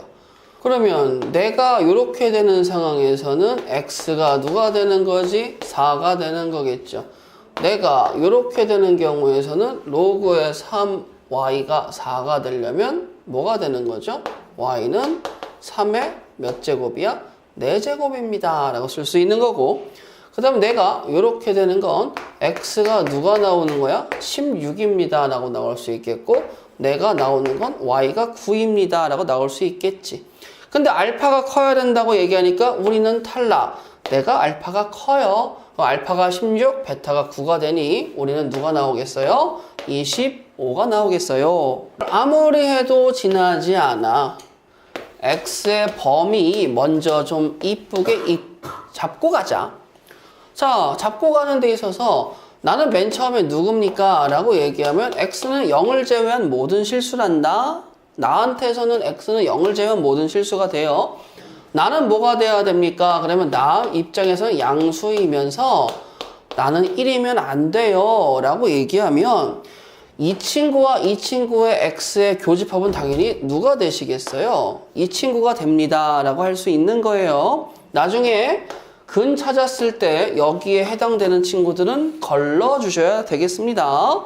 그러면 내가 이렇게 되는 상황에서는 x가 누가 되는 거지? 4가 되는 거겠죠. 내가 이렇게 되는 경우에서는 로그의 3y가 4가 되려면 뭐가 되는 거죠? y는 3의 몇 제곱이야? 4제곱입니다 라고 쓸 수 있는 거고, 그 다음 내가 이렇게 되는 건 x가 누가 나오는 거야? 16입니다 라고 나올 수 있겠고, 내가 나오는 건 y가 9입니다 라고 나올 수 있겠지. 근데 알파가 커야 된다고 얘기하니까 우리는 탈락. 내가 알파가 커요. 알파가 16, 베타가 9가 되니 우리는 누가 나오겠어요? 25가 나오겠어요. 아무리 해도 지나지 않아. x의 범위 먼저 좀 이쁘게 잡고 가자. 자, 잡고 가는 데 있어서 나는 맨 처음에 누굽니까? 라고 얘기하면 x는 0을 제외한 모든 실수란다. 나한테서는 x는 0을 제외한 모든 실수가 돼요. 나는 뭐가 돼야 됩니까? 그러면 나 입장에서는 양수이면서 나는 1이면 안 돼요 라고 얘기하면 이 친구와 이 친구의 x의 교집합은 당연히 누가 되시겠어요? 이 친구가 됩니다 라고 할 수 있는 거예요. 나중에 근 찾았을 때 여기에 해당되는 친구들은 걸러주셔야 되겠습니다.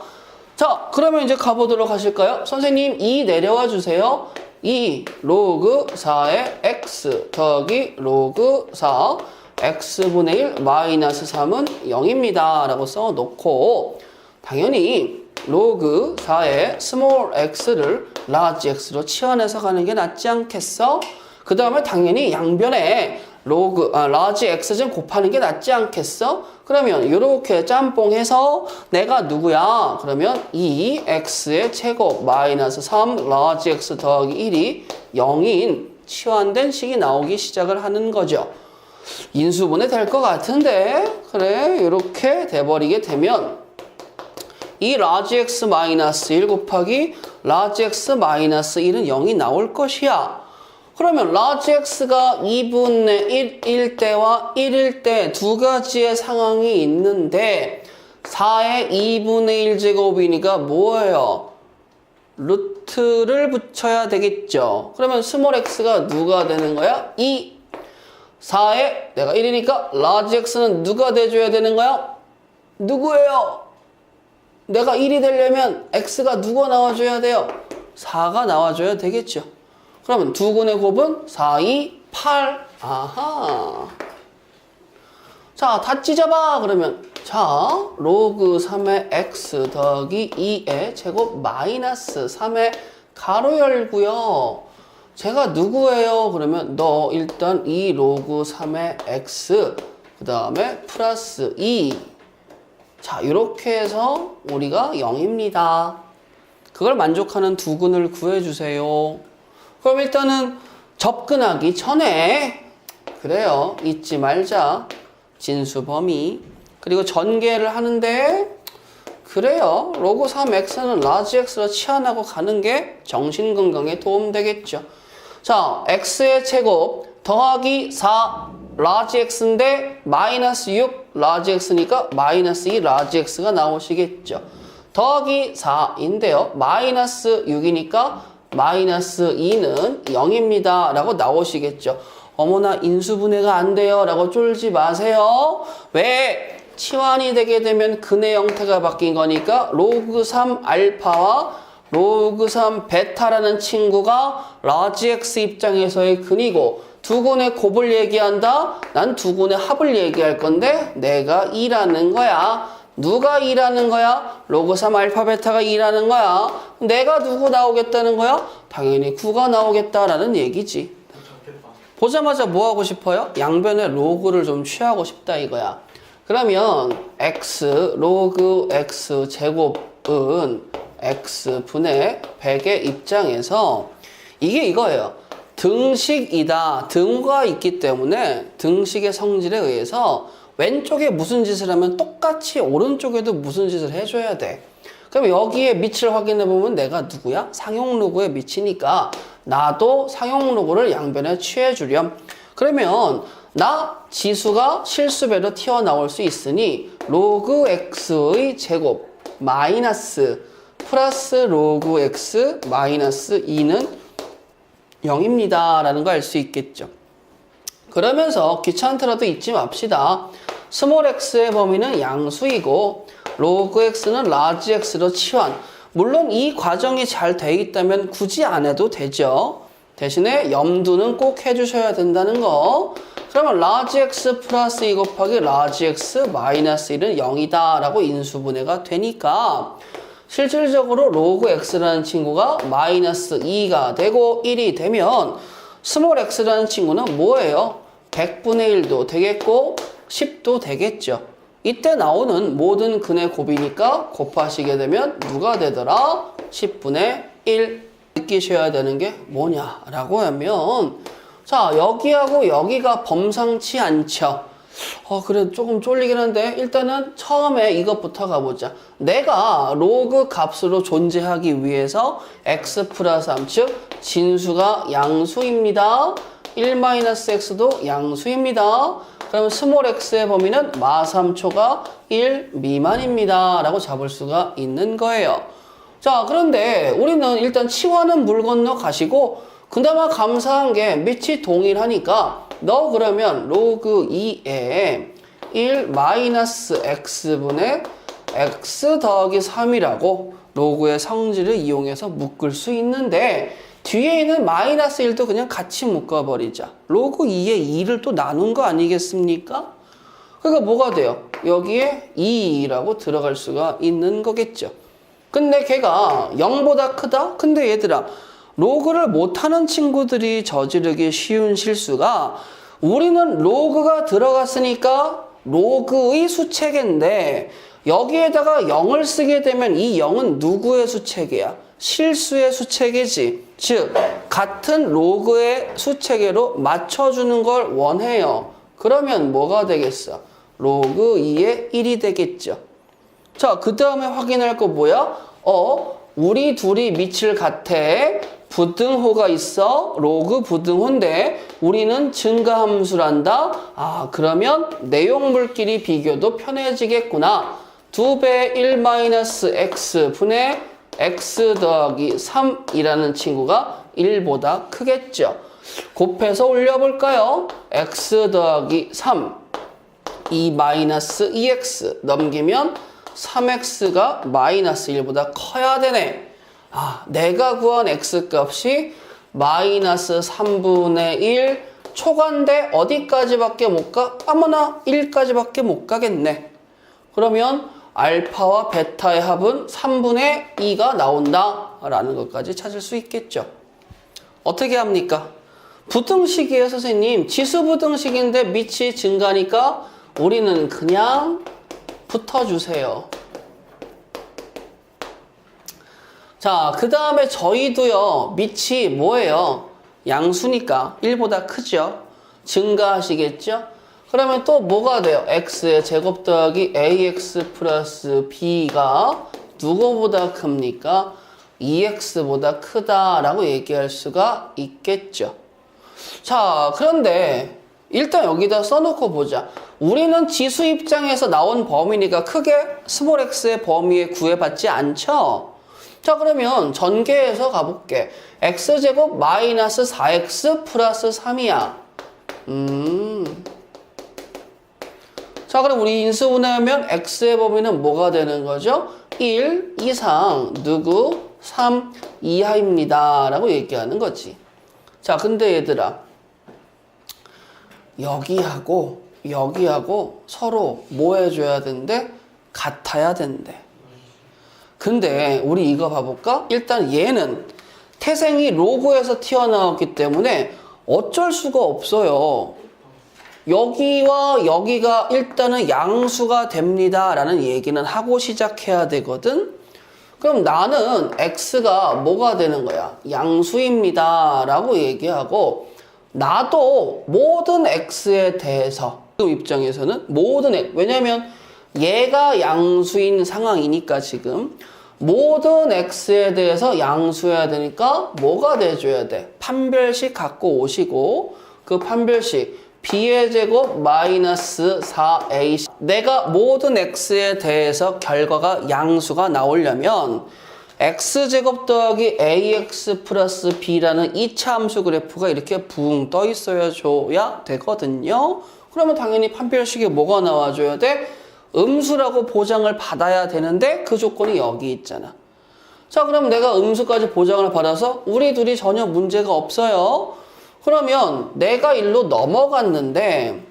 자, 그러면 이제 가보도록 하실까요? 선생님 2 내려와 주세요. 2 로그 4의 x 더하기 로그 4 x분의 1 마이너스 3은 0입니다 라고 써놓고, 당연히 로그 4의 스몰 x를 라지 x로 치환해서 가는 게 낫지 않겠어? 그 다음에 당연히 양변에 라지 x제곱 곱하는 게 낫지 않겠어? 그러면 이렇게 짬뽕해서 내가 누구야? 그러면 2x의 제곱 마이너스 3 라지 x 더하기 1이 0인 치환된 식이 나오기 시작을 하는 거죠. 인수분해 될 것 같은데, 그래, 이렇게 돼버리게 되면 이 라지 x 마이너스 1 곱하기 라지 x 마이너스 1은 0이 나올 것이야. 그러면 라지 x가 2분의 1일 때와 1일 때 두 가지의 상황이 있는데 4의 2분의 1제곱이니까 뭐예요? 루트를 붙여야 되겠죠. 그러면 스몰 x가 누가 되는 거야? 2. 4에 내가 1이니까 라지 x는 누가 돼줘야 되는 거야? 누구예요? 내가 1이 되려면 x가 누가 나와줘야 돼요? 4가 나와줘야 되겠죠. 그러면 두 군의 곱은 4, 2, 8. 아하. 자, 다 찢어봐. 그러면 자, 로그 3의 x 더하기 2의 제곱 마이너스 3의 가로 열고요. 제가 누구예요? 그러면 너 일단 이 로그 3의 x 그 다음에 플러스 2. 자, 이렇게 해서 우리가 0입니다. 그걸 만족하는 두근을 구해주세요. 그럼 일단은 접근하기 전에 그래요, 잊지 말자. 진수 범위. 그리고 전개를 하는데 그래요, 로그 3x는 라지 x로 치환하고 가는 게 정신건강에 도움되겠죠. 자, x의 제곱 더하기 4 라지 x인데 마이너스 6 라지 x니까 마이너스 2 라지 x가 나오시겠죠. 더하기 4인데요. 마이너스 6이니까 마이너스 2는 0입니다 라고 나오시겠죠. 어머나 인수분해가 안 돼요 라고 쫄지 마세요. 왜? 치환이 되게 되면 근의 형태가 바뀐 거니까 로그 3 알파와 로그 3 베타라는 친구가 라지 x 입장에서의 근이고, 두 군의 곱을 얘기한다? 난 두 군의 합을 얘기할 건데 내가 2라는 거야. 누가 2라는 거야? 로그 3 알파 베타가 2라는 거야. 내가 누구 나오겠다는 거야? 당연히 9가 나오겠다라는 얘기지. 보자마자 뭐 하고 싶어요? 양변의 로그를 좀 취하고 싶다 이거야. 그러면 x 로그 x 제곱은 x분의 100의 입장에서 이게 이거예요. 등식이다. 등과 있기 때문에 등식의 성질에 의해서 왼쪽에 무슨 짓을 하면 똑같이 오른쪽에도 무슨 짓을 해줘야 돼. 그럼 여기에 밑을 확인해 보면 내가 누구야? 상용로그의 밑이니까 나도 상용로그를 양변에 취해 주렴. 그러면 나 지수가 실수배로 튀어나올 수 있으니 로그 x의 제곱 마이너스 플러스 로그 x 마이너스 2는 0입니다. 라는 거 알 수 있겠죠. 그러면서 귀찮더라도 잊지 맙시다. 스몰 x의 범위는 양수이고 로그 x는 라지 x로 치환. 물론 이 과정이 잘 돼 있다면 굳이 안 해도 되죠. 대신에 염두는 꼭 해주셔야 된다는 거. 그러면 라지 x 플러스 2 곱하기 라지 x 마이너스 1은 0이다 라고 인수분해가 되니까 실질적으로 로그 x라는 친구가 마이너스 2가 되고 1이 되면 스몰 x라는 친구는 뭐예요? 100분의 1도 되겠고 10도 되겠죠. 이때 나오는 모든 근의 곱이니까 곱하시게 되면 누가 되더라? 10분의 1 느끼셔야 되는 게 뭐냐라고 하면 자 여기하고 여기가 범상치 않죠. 그래 조금 쫄리긴 한데 일단은 처음에 이것부터 가보자. 내가 로그 값으로 존재하기 위해서 x 플러스 3 즉 진수가 양수입니다. 1-x도 양수입니다. 그러면 스몰 x의 범위는 마3초가 1 미만입니다. 라고 잡을 수가 있는 거예요. 자, 그런데 우리는 일단 치환은 물 건너 가시고 그나마 감사한 게 밑이 동일하니까 너 그러면 로그 2에 1-x분의 x 더하기 3이라고 로그의 성질을 이용해서 묶을 수 있는데 뒤에 있는 마이너스 1도 그냥 같이 묶어버리자. 로그 2에 2를 또 나눈 거 아니겠습니까? 그러니까 뭐가 돼요? 여기에 2라고 들어갈 수가 있는 거겠죠. 근데 걔가 0보다 크다? 근데 얘들아 로그를 못하는 친구들이 저지르기 쉬운 실수가 우리는 로그가 들어갔으니까 로그의 수체계인데 여기에다가 0을 쓰게 되면 이 0은 누구의 수체계야? 실수의 수체계지. 즉 같은 로그의 수체계로 맞춰주는 걸 원해요. 그러면 뭐가 되겠어? 로그 2의 1이 되겠죠. 자, 그 다음에 확인할 거 뭐야? 우리 둘이 밑을 같아. 부등호가 있어. 로그 부등호인데 우리는 증가함수란다. 그러면 내용물끼리 비교도 편해지겠구나. 2배 1-x 분의 x 더하기 3이라는 친구가 1보다 크겠죠. 곱해서 올려볼까요? x 더하기 3 2-2x 넘기면 3x가 마이너스 1보다 커야 되네. 내가 구한 x 값이 마이너스 3분의 1 초과인데 어디까지밖에 못 가? 아무나 1까지밖에 못 가겠네. 그러면 알파와 베타의 합은 3분의 2가 나온다 라는 것까지 찾을 수 있겠죠. 어떻게 합니까? 부등식이에요 선생님. 지수 부등식인데 밑이 증가니까 우리는 그냥 붙어주세요. 자, 그 다음에 저희도요, 밑이 뭐예요? 양수니까 1보다 크죠? 증가하시겠죠? 그러면 또 뭐가 돼요? x의 제곱 더하기 ax 플러스 b가 누구보다 큽니까? 2x보다 크다라고 얘기할 수가 있겠죠. 자, 그런데 일단 여기다 써놓고 보자. 우리는 지수 입장에서 나온 범위니까 크게 스몰 x의 범위에 구애받지 않죠? 자, 그러면 전개해서 가볼게. x제곱 마이너스 4x 플러스 3이야. 자, 그럼 우리 인수분해하면 x의 범위는 뭐가 되는 거죠? 1 이상 누구? 3 이하입니다. 라고 얘기하는 거지. 자, 근데 얘들아 여기하고 서로 뭐 해줘야 된대? 같아야 된대. 근데 우리 이거 봐볼까? 일단 얘는 태생이 로그에서 튀어나왔기 때문에 어쩔 수가 없어요. 여기와 여기가 일단은 양수가 됩니다 라는 얘기는 하고 시작해야 되거든. 그럼 나는 x가 뭐가 되는 거야? 양수입니다 라고 얘기하고 나도 모든 x에 대해서 그 입장에서는 모든 왜냐면 얘가 양수인 상황이니까 지금 모든 x에 대해서 양수해야 되니까 뭐가 돼줘야 돼? 판별식 갖고 오시고 그 판별식 b의 제곱 마이너스 4ac. 내가 모든 x에 대해서 결과가 양수가 나오려면 x제곱 더하기 ax 플러스 b라는 2차 함수 그래프가 이렇게 붕 떠 있어야 줘야 되거든요. 그러면 당연히 판별식에 뭐가 나와줘야 돼? 음수라고 보장을 받아야 되는데 그 조건이 여기 있잖아. 자, 그럼 내가 음수까지 보장을 받아서 우리 둘이 전혀 문제가 없어요. 그러면 내가 일로 넘어갔는데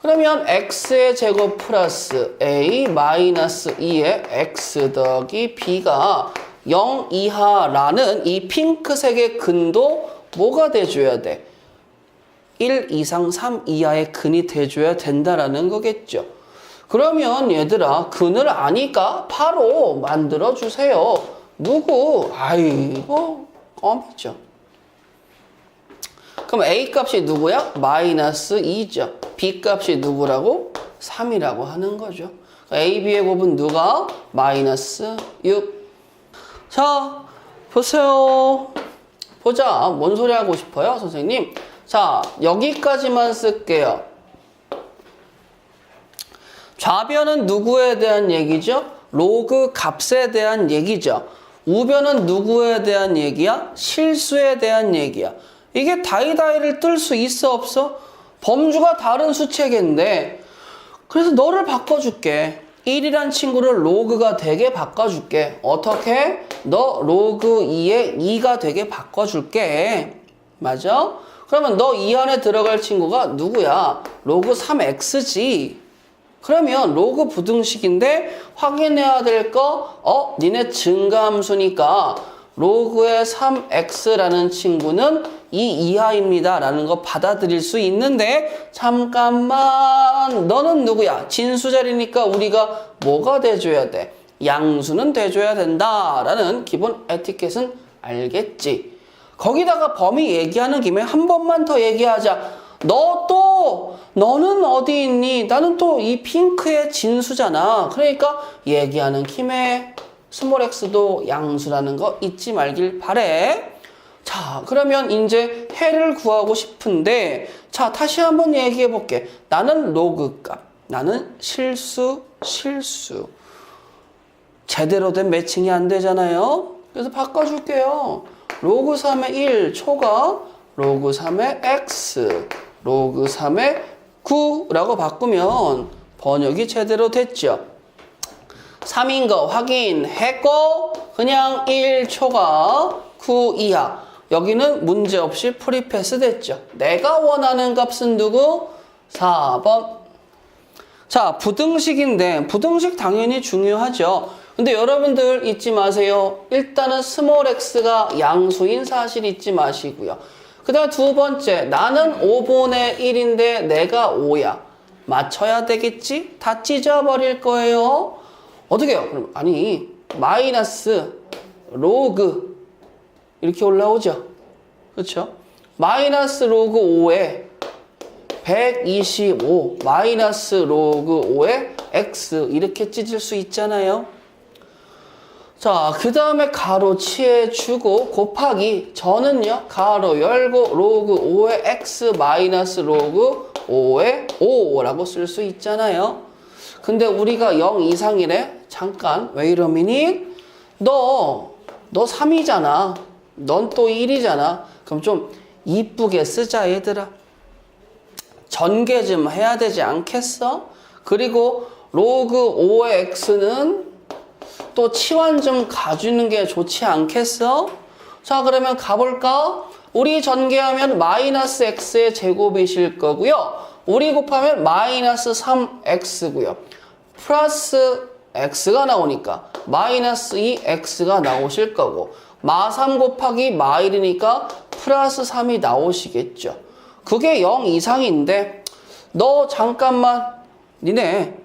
그러면 x의 제곱 플러스 a 마이너스 2의 x 더하기 b가 0 이하라는 이 핑크색의 근도 뭐가 돼줘야 돼? 1 이상 3 이하의 근이 돼줘야 된다라는 거겠죠. 그러면 얘들아 근을 아니까 바로 만들어주세요. 누구? 아이고 껌이죠. 그럼 a 값이 누구야? 마이너스 2죠. b 값이 누구라고? 3이라고 하는 거죠. a, b의 곱은 누가? 마이너스 6. 자, 보세요. 보자. 뭔 소리 하고 싶어요, 선생님? 자, 여기까지만 쓸게요. 좌변은 누구에 대한 얘기죠? 로그 값에 대한 얘기죠. 우변은 누구에 대한 얘기야? 실수에 대한 얘기야. 이게 다이다이를 뜰 수 있어 없어? 범주가 다른 수체계인데 그래서 너를 바꿔줄게. 1이란 친구를 로그가 되게 바꿔줄게. 어떻게? 너 로그 2에 2가 되게 바꿔줄게. 맞아? 그러면 너 이 안에 들어갈 친구가 누구야? 로그 3x지. 그러면 로그 부등식인데 확인해야 될 거, 니네 증가함수니까 로그의 3x라는 친구는 2 이하입니다 라는 거 받아들일 수 있는데 잠깐만 너는 누구야? 진수자리니까 우리가 뭐가 돼줘야 돼? 양수는 돼줘야 된다 라는 기본 에티켓은 알겠지? 거기다가 범위 얘기하는 김에 한 번만 더 얘기하자. 너는 어디 있니? 나는 또 이 핑크의 진수잖아. 그러니까 얘기하는 김에 스몰 x도 양수라는 거 잊지 말길 바래. 자, 그러면 이제 해를 구하고 싶은데 자, 다시 한번 얘기해 볼게. 나는 로그 값, 나는 실수. 제대로 된 매칭이 안 되잖아요. 그래서 바꿔줄게요. 로그 3의 1 초가 로그 3의 x, 로그 3의 9라고 바꾸면 번역이 제대로 됐죠. 3인 거 확인했고 그냥 1초가 9 이하. 여기는 문제없이 프리패스 됐죠. 내가 원하는 값은 누구? 4번. 자, 부등식인데 부등식 당연히 중요하죠. 근데 여러분들 잊지 마세요. 일단은 스몰 x가 양수인 사실 잊지 마시고요. 그 다음 두 번째, 나는 5분의 1인데 내가 5야. 맞춰야 되겠지? 다 찢어버릴 거예요. 어떻게 해요? 그럼 아니 마이너스 로그 이렇게 올라오죠. 그렇죠? 마이너스 로그 5에 125 마이너스 로그 5에 x 이렇게 찢을 수 있잖아요. 자, 그 다음에 가로 치해주고 곱하기 저는요 가로 열고 로그 5의 x 마이너스 로그 5의 5라고 쓸 수 있잖아요. 근데 우리가 0 이상이래? 잠깐 wait a minute. 너 3이잖아. 넌 또 1이잖아. 그럼 좀 이쁘게 쓰자 얘들아. 전개 좀 해야 되지 않겠어? 그리고 로그 5의 x는 또 치환 좀 가주는 게 좋지 않겠어? 자, 그러면 가볼까? 우리 전개하면 마이너스 x의 제곱이실 거고요. 우리 곱하면 마이너스 3x고요. 플러스 x가 나오니까 마이너스 2x가 나오실 거고 마3 곱하기 마1이니까 플러스 3이 나오시겠죠. 그게 0 이상인데 너 잠깐만 니네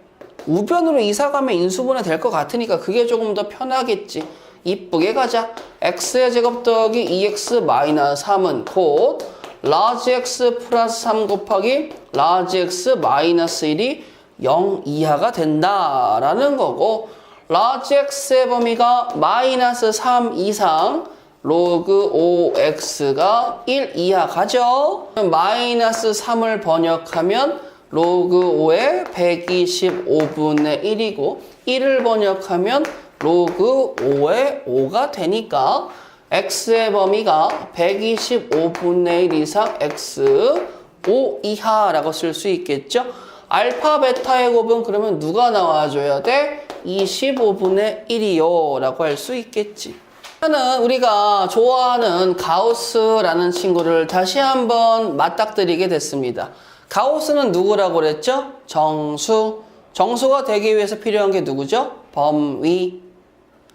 우변으로 이사가면 인수분해 될 것 같으니까 그게 조금 더 편하겠지. 이쁘게 가자. x의 제곱 더하기 2x 마이너스 3은 곧 라지 x 플러스 3 곱하기 라지 x 마이너스 1이 0 이하가 된다라는 거고 라지 x의 범위가 마이너스 3 이상 로그 5x가 1 이하 가죠? 마이너스 3을 번역하면 로그 5의 125분의 1이고 1을 번역하면 로그 5의 5가 되니까 x의 범위가 125분의 1 이상 x 5 이하라고 쓸 수 있겠죠? 알파 베타의 곱은 그러면 누가 나와줘야 돼? 25분의 1이요 라고 할 수 있겠지. 하나는 우리가 좋아하는 가우스라는 친구를 다시 한번 맞닥뜨리게 됐습니다. 가우스는 누구라고 그랬죠? 정수. 정수가 되기 위해서 필요한 게 누구죠? 범위.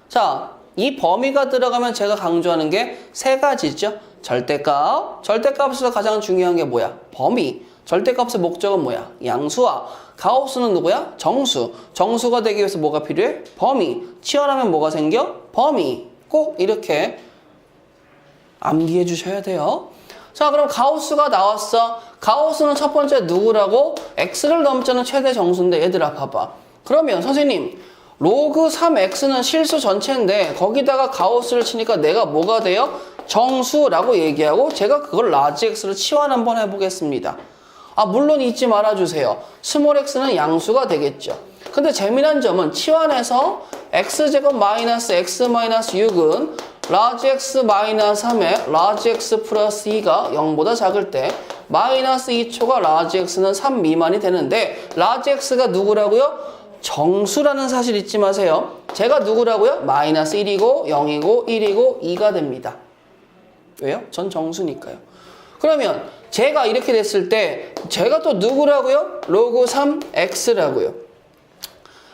자, 이 범위가 들어가면 제가 강조하는 게 세 가지죠. 절대값. 절대값에서 가장 중요한 게 뭐야? 범위. 절대값의 목적은 뭐야? 양수화. 가우스는 누구야? 정수. 정수가 되기 위해서 뭐가 필요해? 범위. 치환하면 뭐가 생겨? 범위. 꼭 이렇게 암기해 주셔야 돼요. 자, 그럼 가우스가 나왔어. 가우스는 첫 번째 누구라고? x를 넘자는 최대 정수인데 얘들아 봐봐. 그러면 선생님 로그 3x는 실수 전체인데 거기다가 가우스를 치니까 내가 뭐가 돼요? 정수라고 얘기하고 제가 그걸 라지 x로 치환 한번 해보겠습니다. 아, 물론 잊지 말아주세요. 스몰 x는 양수가 되겠죠. 근데 재미난 점은 치환해서 x제곱 마이너스 x 마이너스 6은 라지 x 마이너스 3에 라지 x 플러스 2가 0보다 작을 때 마이너스 2초가 라지 x는 3 미만이 되는데 라지 x가 누구라고요? 정수라는 사실 잊지 마세요. 제가 누구라고요? 마이너스 1이고 0이고 1이고 2가 됩니다. 왜요? 전 정수니까요. 그러면 제가 이렇게 됐을 때 제가 또 누구라고요? 로그 3x라고요.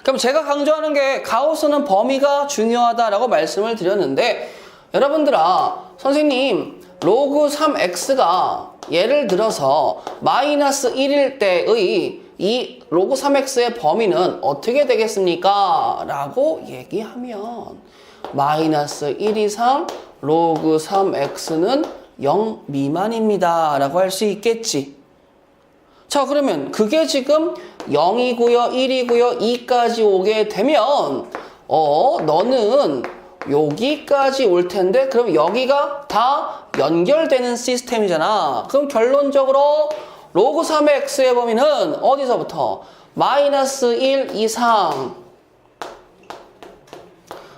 그럼 제가 강조하는 게 가우스는 범위가 중요하다라고 말씀을 드렸는데 여러분들아, 선생님 로그 3x가 예를 들어서 마이너스 1일 때의 이 로그 3x의 범위는 어떻게 되겠습니까? 라고 얘기하면 마이너스 1 이상 로그 3x는 0 미만입니다 라고 할 수 있겠지. 자, 그러면 그게 지금 0이고요 1이고요 2까지 오게 되면 너는 여기까지 올 텐데 그럼 여기가 다 연결되는 시스템이잖아. 그럼 결론적으로 로그 3의 x의 범위는 어디서부터? 마이너스 1 이상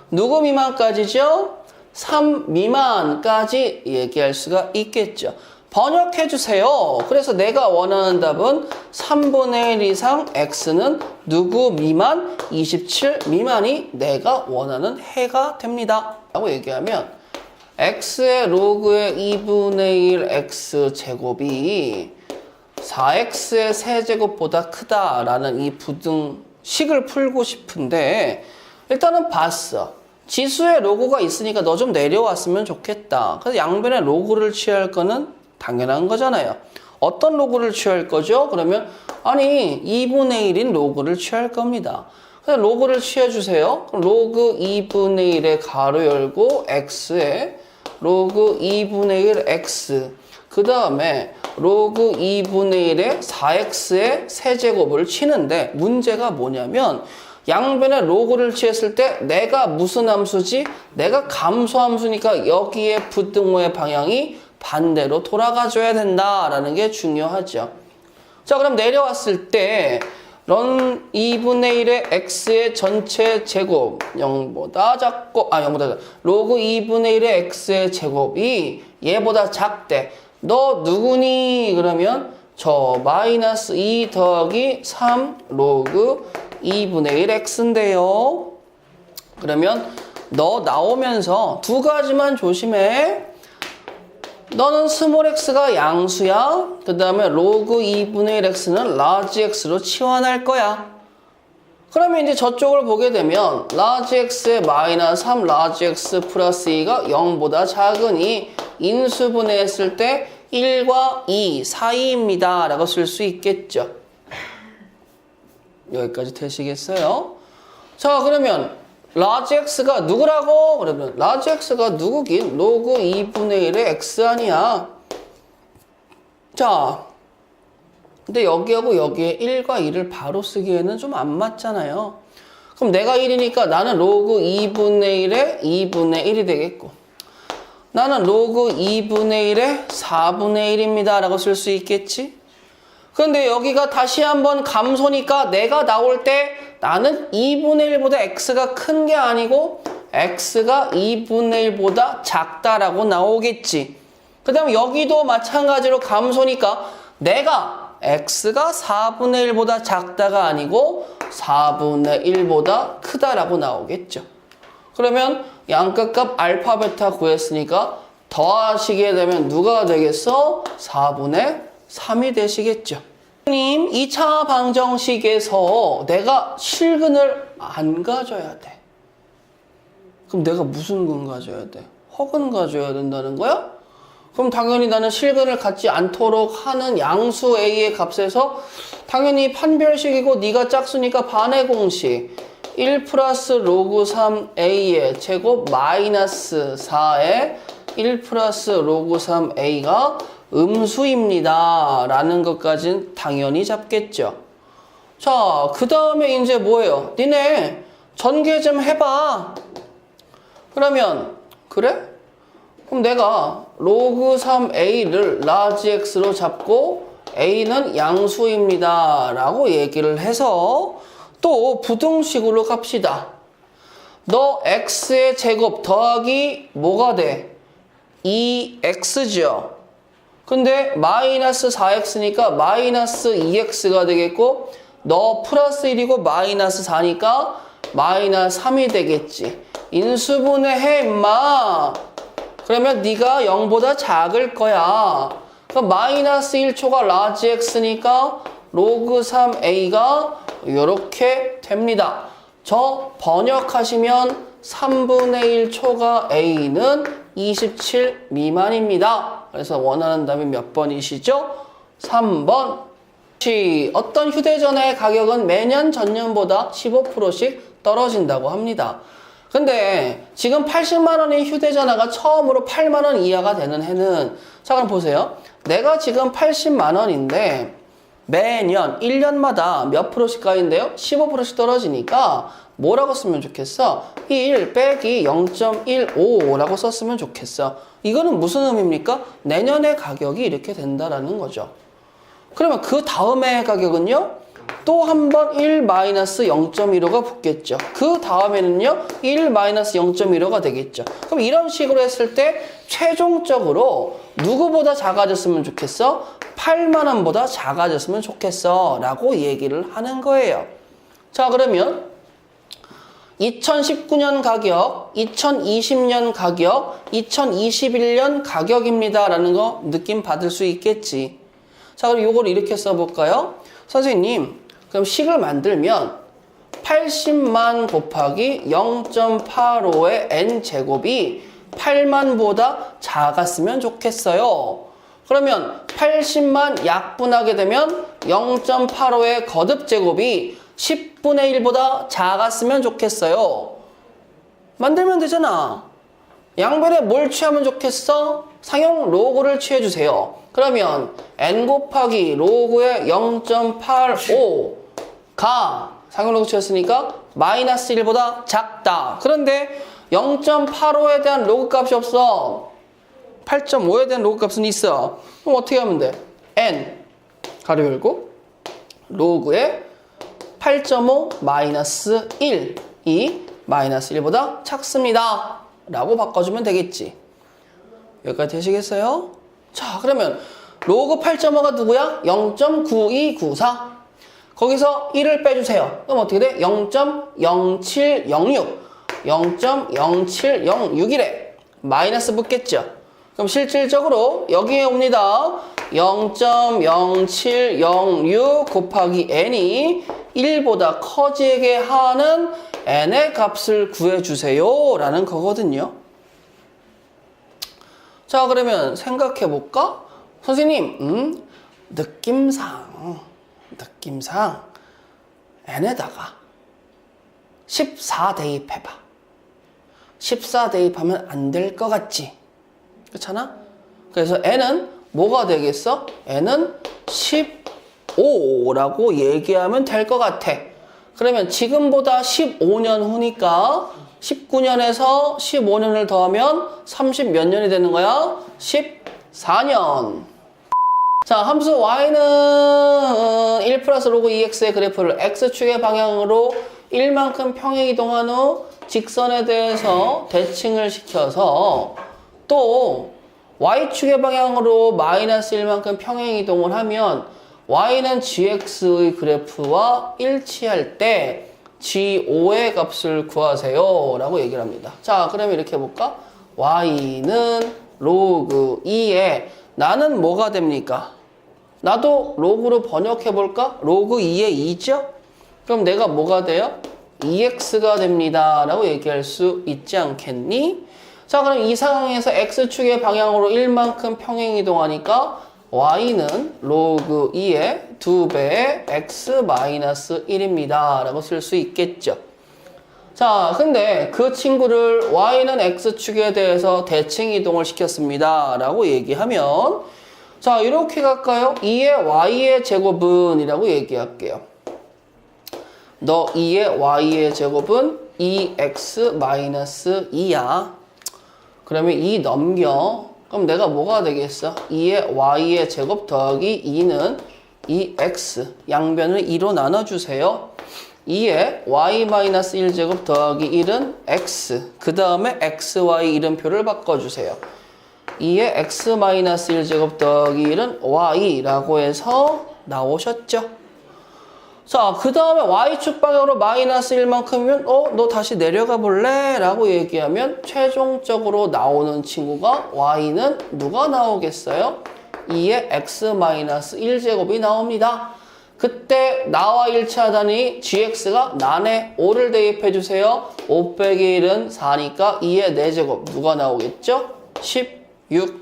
누구 미만까지죠? 3 미만까지 얘기할 수가 있겠죠. 번역해 주세요. 그래서 내가 원하는 답은 3분의 1 이상 x는 누구 미만? 27 미만이 내가 원하는 해가 됩니다. 라고 얘기하면 x의 로그의 2분의 1 x 제곱이 4x의 세제곱보다 크다라는 이 부등식을 풀고 싶은데 일단은 봤어. 지수의 로그가 있으니까 너 좀 내려왔으면 좋겠다. 그래서 양변에 로그를 취할 거는 당연한 거잖아요. 어떤 로그를 취할 거죠? 그러면 아니 2분의 1인 로그를 취할 겁니다. 그래서 로그를 취해주세요. 그럼 로그 2분의 1의 가로 열고 x에 로그 2분의 1 x 그 다음에 로그 2분의 1의 4x의 세제곱을 치는데 문제가 뭐냐면 양변에 로그를 취했을 때 내가 무슨 함수지? 내가 감소함수니까 여기에 부등호의 방향이 반대로 돌아가줘야 된다라는 게 중요하죠. 자, 그럼 내려왔을 때 런 2분의 1의 x의 전체 제곱 0보다 작고 0보다 작고 로그 2분의 1의 x의 제곱이 얘보다 작대. 너 누구니? 그러면 저 마이너스 2 더하기 3 로그 2분의 1 x인데요. 그러면 너 나오면서 두 가지만 조심해. 너는 스몰 x가 양수야. 그 다음에 로그 2분의 1 x는 라지 x로 치환할 거야. 그러면 이제 저쪽을 보게 되면 라지 x의 마이너스 3 라지 x 플러스 2가 0보다 작으니 인수분해했을 때 1과 2 사이입니다 라고 쓸 수 있겠죠. 여기까지 되시겠어요? 자, 그러면 라지 x가 누구라고? 그러면 라지 x가 누구긴? 로그 2분의 1의 x 아니야. 자, 근데 여기하고 여기에 1과 2를 바로 쓰기에는 좀 안 맞잖아요. 그럼 내가 1이니까 나는 로그 2분의 1의 2분의 1이 되겠고 나는 로그 2분의 1에 4분의 1입니다 라고 쓸 수 있겠지? 근데 여기가 다시 한번 감소니까 내가 나올 때 나는 2분의 1보다 x가 큰 게 아니고 x가 2분의 1보다 작다라고 나오겠지. 그 다음에 여기도 마찬가지로 감소니까 내가 x가 4분의 1보다 작다가 아니고 4분의 1보다 크다라고 나오겠죠. 그러면 양끝값 알파 베타 구했으니까 더하시게 되면 누가 되겠어? 4분의 3이 되시겠죠. 선생님, 2차 방정식에서 내가 실근을 안 가져야 돼. 그럼 내가 무슨 근 가져야 돼? 허근 가져야 된다는 거야? 그럼 당연히 나는 실근을 갖지 않도록 하는 양수 A의 값에서 당연히 판별식이고 네가 짝수니까 반의 공식 1 플러스 로그 3A의 제곱 마이너스 4의 1 플러스 로그 3A가 음수입니다 라는 것까지는 당연히 잡겠죠. 자, 그 다음에 이제 뭐예요? 니네 전개 좀 해봐. 그러면 그래? 그럼 내가 로그 3A를 라지 X로 잡고 A는 양수입니다 라고 얘기를 해서 또 부등식으로 갑시다. 너 X의 제곱 더하기 뭐가 돼? 2X죠. 근데 마이너스 4X니까 마이너스 2X가 되겠고 너 플러스 1이고 마이너스 4니까 마이너스 3이 되겠지. 인수분해해 임마. 그러면 네가 0보다 작을 거야. 그럼 마이너스 1초가 라지 X니까 로그 3A가 이렇게 됩니다. 저 번역하시면 3분의 1초가 A는 27 미만입니다. 그래서 원하는 답이 몇 번이시죠? 3번. 어떤 휴대전화의 가격은 매년 전년보다 15%씩 떨어진다고 합니다. 근데 지금 80만 원의 휴대전화가 처음으로 8만 원 이하가 되는 해는 자 그럼 보세요. 내가 지금 80만 원인데 매년 1년마다 몇 프로씩 가인데요? 15%씩 떨어지니까 뭐라고 쓰면 좋겠어? 1 빼기 0.15라고 썼으면 좋겠어. 이거는 무슨 의미입니까? 내년의 가격이 이렇게 된다라는 거죠. 그러면 그 다음의 가격은요? 또 한 번 1-0.15가 붙겠죠. 그 다음에는요, 1-0.15가 되겠죠. 그럼 이런 식으로 했을 때 최종적으로 누구보다 작아졌으면 좋겠어? 8만 원보다 작아졌으면 좋겠어 라고 얘기를 하는 거예요. 자, 그러면 2019년 가격, 2020년 가격, 2021년 가격입니다 라는 거 느낌 받을 수 있겠지. 자, 그럼 이걸 이렇게 써볼까요? 선생님, 그럼 식을 만들면 80만 곱하기 0.85의 n제곱이 8만보다 작았으면 좋겠어요. 그러면 80만 약분하게 되면 0.85의 거듭제곱이 10분의 1보다 작았으면 좋겠어요. 만들면 되잖아. 양변에 뭘 취하면 좋겠어? 상용 로그를 취해주세요. 그러면 n 곱하기 로그의 0.85가 상용 로그 취했으니까 마이너스 1보다 작다. 그런데 0.85에 대한 로그 값이 없어. 8.5에 대한 로그 값은 있어. 그럼 어떻게 하면 돼? n 가로 열고 로그의 8.5 마이너스 1이 마이너스 1보다 작습니다 라고 바꿔주면 되겠지. 여기까지 되시겠어요? 자, 그러면 로그 8.5가 누구야? 0.9294. 거기서 1을 빼주세요. 그럼 어떻게 돼? 0.0706. 0.0706이래. 마이너스 붙겠죠? 그럼 실질적으로 여기에 옵니다. 0.0706 곱하기 n이 1보다 커지게 하는 n의 값을 구해주세요 라는 거거든요. 자, 그러면 생각해 볼까? 선생님, 느낌상 n에다가 14 대입해봐. 14 대입하면 안 될 것 같지? 그렇잖아? 그래서 n은 뭐가 되겠어? n은 15라고 얘기하면 될 것 같아. 그러면 지금보다 15년 후니까 19년에서 15년을 더하면 30 몇 년이 되는 거야? 14년. 자, 함수 y는 1 플러스 로그 2x의 그래프를 x축의 방향으로 1만큼 평행 이동한 후 직선에 대해서 대칭을 시켜서 또 y축의 방향으로 마이너스 1만큼 평행 이동을 하면 y는 gx의 그래프와 일치할 때 g5의 값을 구하세요 라고 얘기를 합니다. 자, 그러면 이렇게 해볼까? y는 로그 2에 나는 뭐가 됩니까? 나도 로그로 번역해볼까? 로그 2에 2죠? 그럼 내가 뭐가 돼요? 2x가 됩니다 라고 얘기할 수 있지 않겠니? 자, 그럼 이 상황에서 x축의 방향으로 1만큼 평행 이동하니까 y는 로그 2의 2배의 x-1입니다 라고 쓸 수 있겠죠. 자, 근데 그 친구를 y는 x축에 대해서 대칭 이동을 시켰습니다 라고 얘기하면 자, 이렇게 갈까요? 2의 y의 제곱은 이라고 얘기할게요. 너 2의 y의 제곱은 2x-2야. 그러면 2 넘겨. 그럼 내가 뭐가 되겠어? 2의 y의 제곱 더하기 2는 2x. 양변을 2로 나눠주세요. 2의 y-1제곱 더하기 1은 x. 그 다음에 xy 이름표를 바꿔주세요. 2의 x-1제곱 더하기 1은 y라고 해서 나오셨죠? 자, 그 다음에 y축 방향으로 마이너스 1만큼이면 너 다시 내려가 볼래? 라고 얘기하면 최종적으로 나오는 친구가 y는 누가 나오겠어요? 2의 x-1제곱이 나옵니다. 그때 나와 일치하다니 gx가 난에 5를 대입해주세요. 5 빼기 1은 4니까 2의 4제곱 누가 나오겠죠? 16.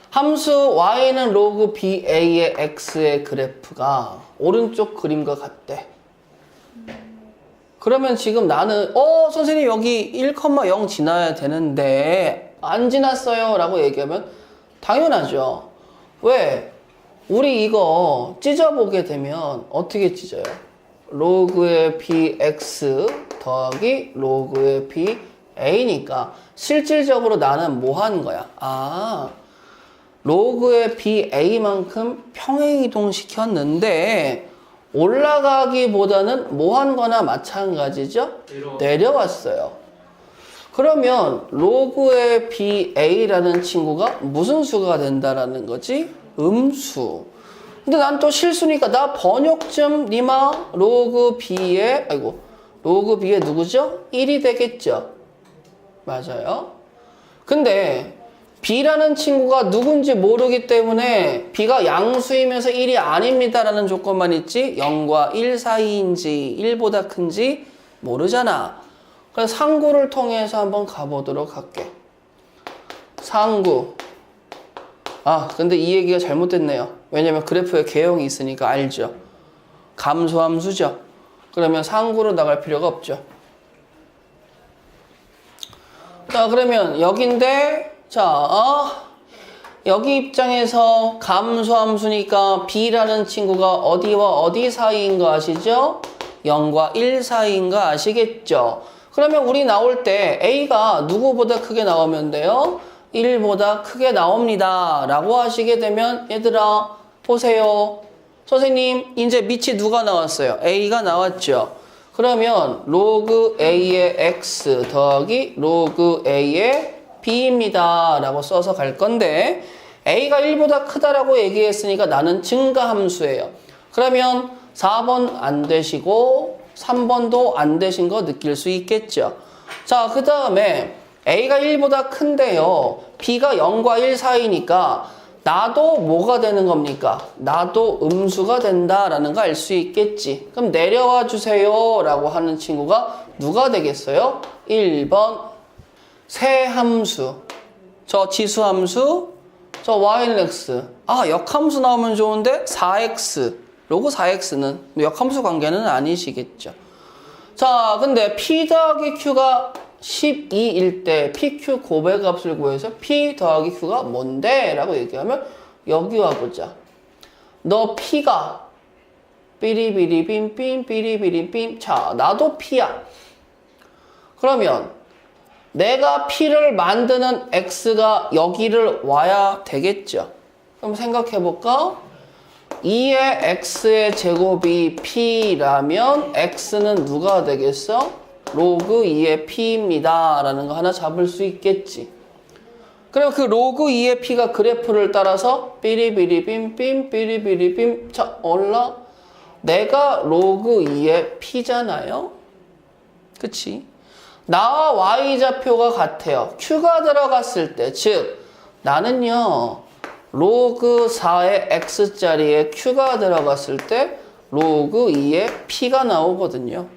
함수 y는 로그 ba의 x의 그래프가 오른쪽 그림과 같대. 그러면 지금 나는 선생님 여기 1,0 지나야 되는데 안 지났어요 라고 얘기하면 당연하죠. 왜? 우리 이거 찢어보게 되면 어떻게 찢어요? 로그의 bx 더하기 로그의 ba니까 실질적으로 나는 뭐 하는 거야? 로그의 ba만큼 평행이동 시켰는데 올라가기보다는 뭐 한 거나 마찬가지죠? 내려왔어요. 그러면 로그의 ba라는 친구가 무슨 수가 된다라는 거지? 음수. 근데 난 또 실수니까 나 번역 좀 니마 로그 b의 로그 b의 누구죠? 1이 되겠죠? 맞아요. 근데 b라는 친구가 누군지 모르기 때문에 b가 양수이면서 1이 아닙니다라는 조건만 있지 0과 1 사이인지 1보다 큰지 모르잖아. 그래서 상구를 통해서 한번 가보도록 할게. 상구. 근데 이 얘기가 잘못됐네요. 왜냐면 그래프에 개형이 있으니까 알죠. 감소함수죠. 그러면 상구로 나갈 필요가 없죠. 자, 그러면 여긴데 여기 입장에서 감소함수니까 b라는 친구가 어디와 어디 사이인 거 아시죠? 0과 1 사이인 거 아시겠죠? 그러면 우리 나올 때 a가 누구보다 크게 나오면 돼요? 1보다 크게 나옵니다 라고 하시게 되면 얘들아 보세요. 선생님 이제 밑이 누가 나왔어요? a가 나왔죠? 그러면 로그 a의 x 더하기 로그 a의 b입니다 라고 써서 갈 건데 a가 1보다 크다라고 얘기했으니까 나는 증가함수예요. 그러면 4번 안 되시고 3번도 안 되신 거 느낄 수 있겠죠. 자, 그 다음에 a가 1보다 큰데요 b가 0과 1 사이니까 나도 뭐가 되는 겁니까? 나도 음수가 된다라는 거 알 수 있겠지. 그럼 내려와 주세요 라고 하는 친구가 누가 되겠어요? 1번 세함수. 저 지수함수. 저 y는 x. 역함수 나오면 좋은데 4x. 로그 4x는 역함수 관계는 아니시겠죠. 자, 근데 p 더하기 q가 12일 때 pq 고배값을 구해서 p 더하기 q가 뭔데? 라고 얘기하면 여기 와보자. 너 p가 삐리비리빔빔 삐리비리빔. 자, 나도 p야. 그러면 내가 P를 만드는 X가 여기를 와야 되겠죠. 그럼 생각해볼까? 2의 X의 제곱이 P라면 X는 누가 되겠어? 로그 2의 P입니다. 라는 거 하나 잡을 수 있겠지. 그럼 그 로그 2의 P가 그래프를 따라서 삐리비리빔 빔 삐리비리빔 자 올라 내가 로그 2의 P잖아요. 그치? 나와 Y좌표가 같아요. Q가 들어갔을 때, 즉 나는요 로그 4의 X자리에 Q가 들어갔을 때 로그 2의 P가 나오거든요.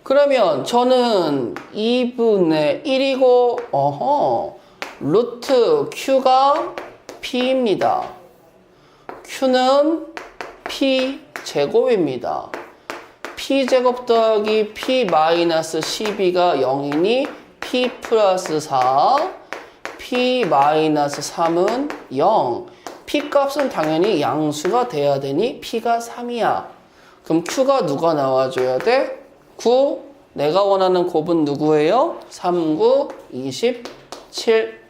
그러면 저는 2분의 1이고 루트 Q가 P입니다. Q는 P제곱입니다. P제곱 더하기 P 마이너스 12가 0이니 P 플러스 4 P 마이너스 3은 0. P 값은 당연히 양수가 돼야 되니 P가 3이야. 그럼 Q가 누가 나와줘야 돼? 9. 내가 원하는 곱은 누구예요? 3, 9, 27.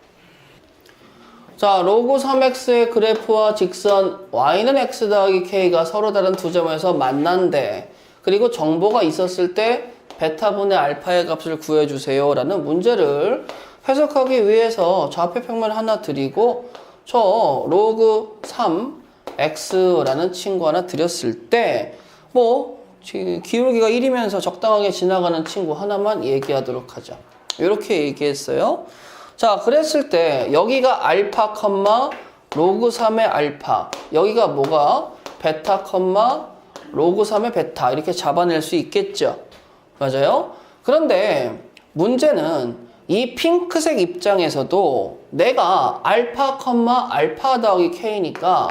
자, 로그 3x의 그래프와 직선 y는 x 더하기 k가 서로 다른 두 점에서 만난대. 그리고 정보가 있었을 때 베타분의 알파의 값을 구해주세요 라는 문제를 해석하기 위해서 좌표 평면 하나 드리고 저 로그 3x라는 친구 하나 드렸을 때 기울기가 1이면서 적당하게 지나가는 친구 하나만 얘기하도록 하자. 이렇게 얘기했어요. 자, 그랬을 때 여기가 알파, 로그 3의 알파, 여기가 뭐가 베타, 로그 3의 베타 이렇게 잡아낼 수 있겠죠. 맞아요? 그런데 문제는 이 핑크색 입장에서도 내가 알파, 알파 더하기 k니까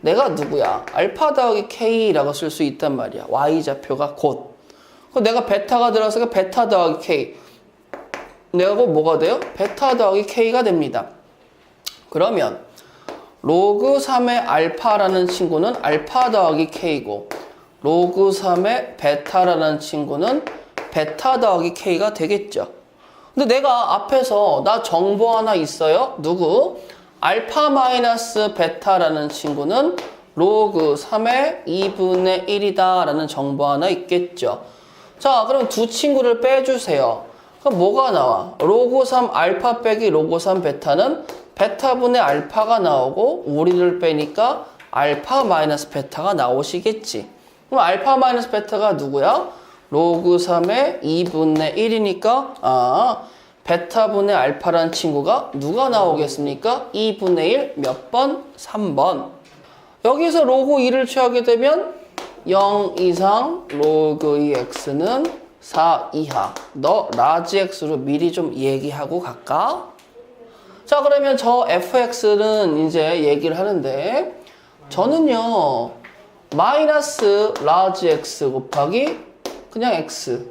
내가 누구야? 알파 더하기 k라고 쓸 수 있단 말이야. y좌표가 곧. 내가 베타가 들어서 베타 더하기 k. 내가 곧 뭐가 돼요? 베타 더하기 k가 됩니다. 그러면 로그 3의 알파라는 친구는 알파 더하기 k고 로그 3의 베타라는 친구는 베타 더하기 k가 되겠죠. 근데 내가 앞에서 나 정보 하나 있어요. 누구? 알파 마이너스 베타라는 친구는 로그 3의 2분의 1이다 라는 정보 하나 있겠죠. 자, 그럼 두 친구를 빼주세요. 그럼 뭐가 나와? 로그 3 알파 빼기 로그 3 베타는 베타분의 알파가 나오고 우리를 빼니까 알파 마이너스 베타가 나오시겠지. 그럼 알파 마이너스 베타가 누구야? 로그 3의 2분의 1이니까 베타분의 알파라는 친구가 누가 나오겠습니까? 2분의 1 몇 번? 3번. 여기서 로그 2를 취하게 되면 0 이상 로그 2x는 4 이하. 너 라지 x로 미리 좀 얘기하고 갈까? 자, 그러면 저 fx는 이제 얘기를 하는데 저는요 마이너스 라지 x 곱하기 그냥 x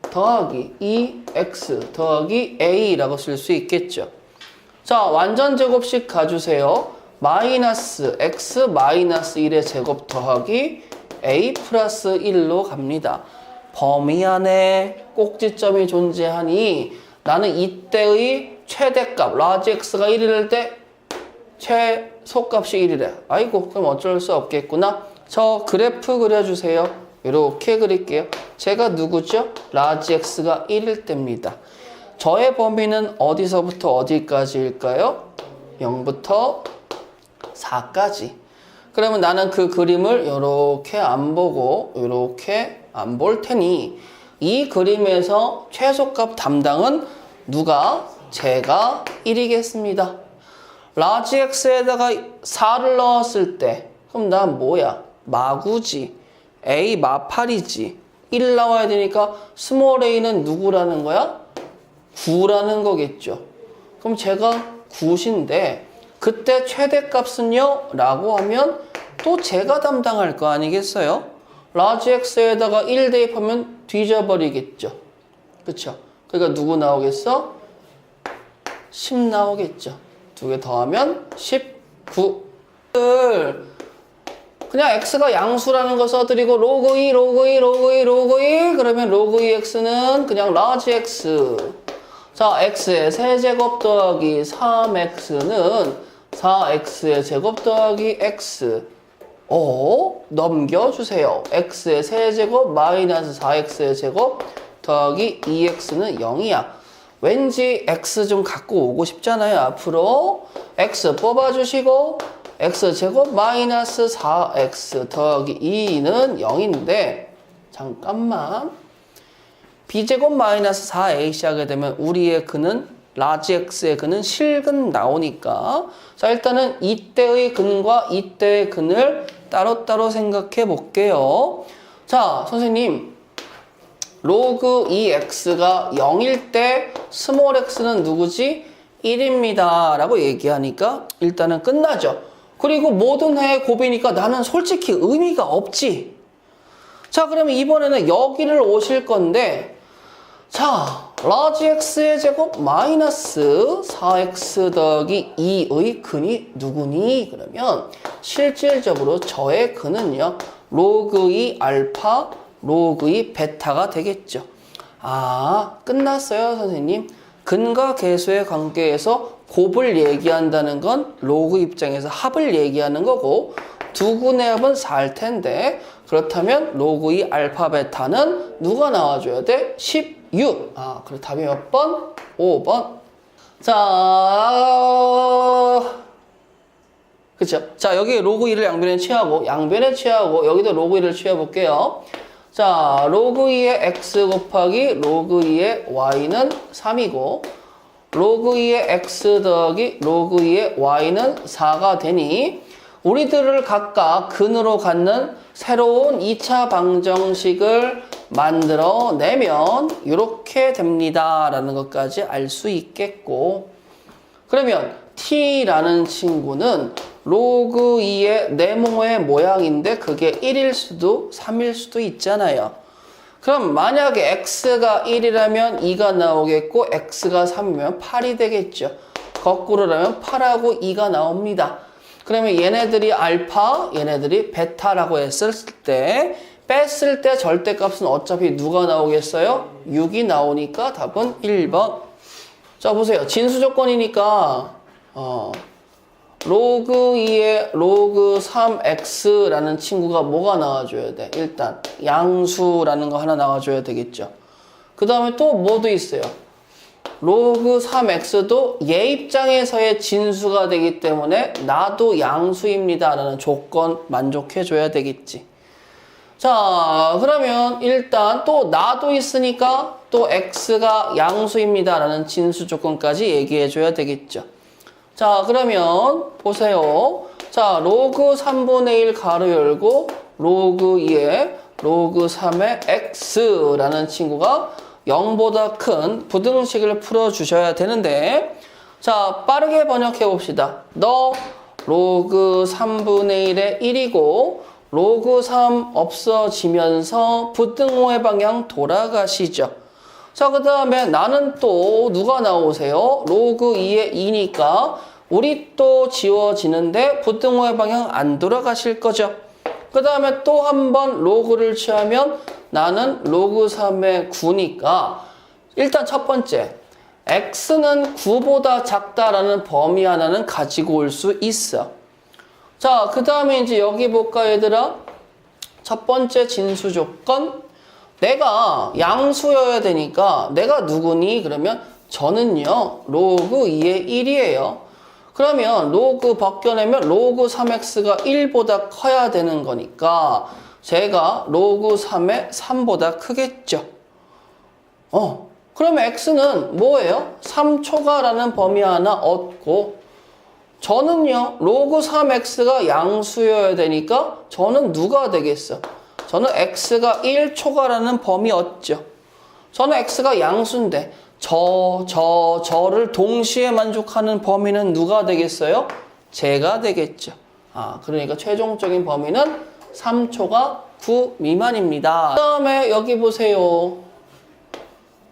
더하기 2x 더하기 a라고 쓸 수 있겠죠. 자, 완전 제곱식 가주세요. 마이너스 x 마이너스 1의 제곱 더하기 a 플러스 1로 갑니다. 범위 안에 꼭지점이 존재하니 나는 이때의 최대값 라지 x가 1일 때 최소값이 1이래. 아이고, 그럼 어쩔 수 없겠구나. 저 그래프 그려주세요. 이렇게 그릴게요. 제가 누구죠? 라지 x가 1일 때입니다. 저의 범위는 어디서부터 어디까지일까요? 0부터 4까지. 그러면 나는 그 그림을 이렇게 안 보고 이렇게 안 볼 테니 이 그림에서 최소값 담당은 누가? 제가 1이겠습니다. 라지 x에다가 4를 넣었을 때 그럼 난 뭐야? 마구지. A 마팔이지. 1 나와야 되니까 스몰 a는 누구라는 거야? 9라는 거겠죠. 그럼 제가 9인데 그때 최대값은요? 라고 하면 또 제가 담당할 거 아니겠어요? 라지 x에다가 1 대입하면 뒤져버리겠죠. 그쵸? 그러니까 누구 나오겠어? 10 나오겠죠. 두 개 더하면 19를 그냥 x가 양수라는 거 써드리고 로그 2, 로그 2, 로그 2, 로그 2 그러면 로그 2x는 그냥 라지 x. 자, x의 세제곱 더하기 3x는 4x의 제곱 더하기 x. 넘겨주세요. x의 세제곱 마이너스 4x의 제곱 더하기 2x는 0이야. 왠지 x 좀 갖고 오고 싶잖아요. 앞으로 x 뽑아주시고 x제곱 마이너스 4x 더하기 2는 0인데 잠깐만 b제곱 마이너스 4ac 하게 되면 우리의 근은 라지 x의 근은 실근 나오니까 자 일단은 이때의 근과 이때의 근을 따로따로 생각해 볼게요. 자 선생님 로그 2x가 0일 때 스몰 x는 누구지? 1입니다 라고 얘기하니까 일단은 끝나죠. 그리고 모든 해의 곱이니까 나는 솔직히 의미가 없지. 자 그러면 이번에는 여기를 오실 건데 자 라지 x의 제곱 마이너스 4x 더하기 2의 근이 누구니? 그러면 실질적으로 저의 근은요 로그 2 알파 로그 2 베타가 되겠죠. 아 끝났어요 선생님. 근과 계수의 관계에서 곱을 얘기한다는 건 로그 입장에서 합을 얘기하는 거고 두 근의 합은 4일 텐데 그렇다면 로그 2 알파 베타는 누가 나와줘야 돼? 16. 아 그럼 답이 몇 번? 5번. 자 그쵸? 자 여기 로그 2를 양변에 취하고 양변에 취하고 여기도 로그 2를 취해볼게요. 자 로그 2의 x 곱하기 로그 2의 y는 3이고 로그 2의 x 더하기 로그 2의 y는 4가 되니 우리들을 각각 근으로 갖는 새로운 2차 방정식을 만들어내면 이렇게 됩니다 라는 것까지 알 수 있겠고 그러면 t라는 친구는 로그 2의 네모의 모양인데 그게 1일 수도 3일 수도 있잖아요. 그럼 만약에 x가 1이라면 2가 나오겠고 x가 3이면 8이 되겠죠. 거꾸로라면 8하고 2가 나옵니다. 그러면 얘네들이 알파, 얘네들이 베타라고 했을 때 뺐을 때 절대값은 어차피 누가 나오겠어요? 6이 나오니까 답은 1번. 자 보세요. 진수 조건이니까 로그 2의 로그 3x라는 친구가 뭐가 나와줘야 돼? 일단 양수라는 거 하나 나와줘야 되겠죠. 그 다음에 또 뭐도 있어요. 로그 3x도 얘 입장에서의 진수가 되기 때문에 나도 양수입니다 라는 조건 만족해줘야 되겠지. 자 그러면 일단 또 나도 있으니까 또 x가 양수입니다 라는 진수 조건까지 얘기해줘야 되겠죠. 자 그러면 보세요. 자 로그 3분의 1 가로 열고 로그 2의 로그 3의 x라는 친구가 0보다 큰 부등식을 풀어주셔야 되는데 자 빠르게 번역해 봅시다. 너 로그 3분의 1의 1이고 로그 3 없어지면서 부등호의 방향 돌아가시죠. 자, 그 다음에 나는 또 누가 나오세요? 로그 2의 2니까 우리 또 지워지는데 부등호의 방향 안 돌아가실 거죠. 그 다음에 또 한 번 로그를 취하면 나는 로그 3의 9니까 일단 첫 번째 x는 9보다 작다라는 범위 하나는 가지고 올 수 있어. 자, 그 다음에 이제 여기 볼까 얘들아? 첫 번째 진수 조건 내가 양수여야 되니까 내가 누구니? 그러면 저는요 로그 2의 1이에요. 그러면 로그 벗겨내면 로그 3x가 1보다 커야 되는 거니까 제가 로그 3의 3보다 크겠죠. 그러면 x는 뭐예요? 3초가라는 범위 하나 얻고 저는요 로그 3x가 양수여야 되니까 저는 누가 되겠어? 저는 x가 1초가라는 범위 얻죠. 저는 x가 양수인데 저를 동시에 만족하는 범위는 누가 되겠어요? 제가 되겠죠. 그러니까 최종적인 범위는 3초가 9 미만입니다. 그 다음에 여기 보세요.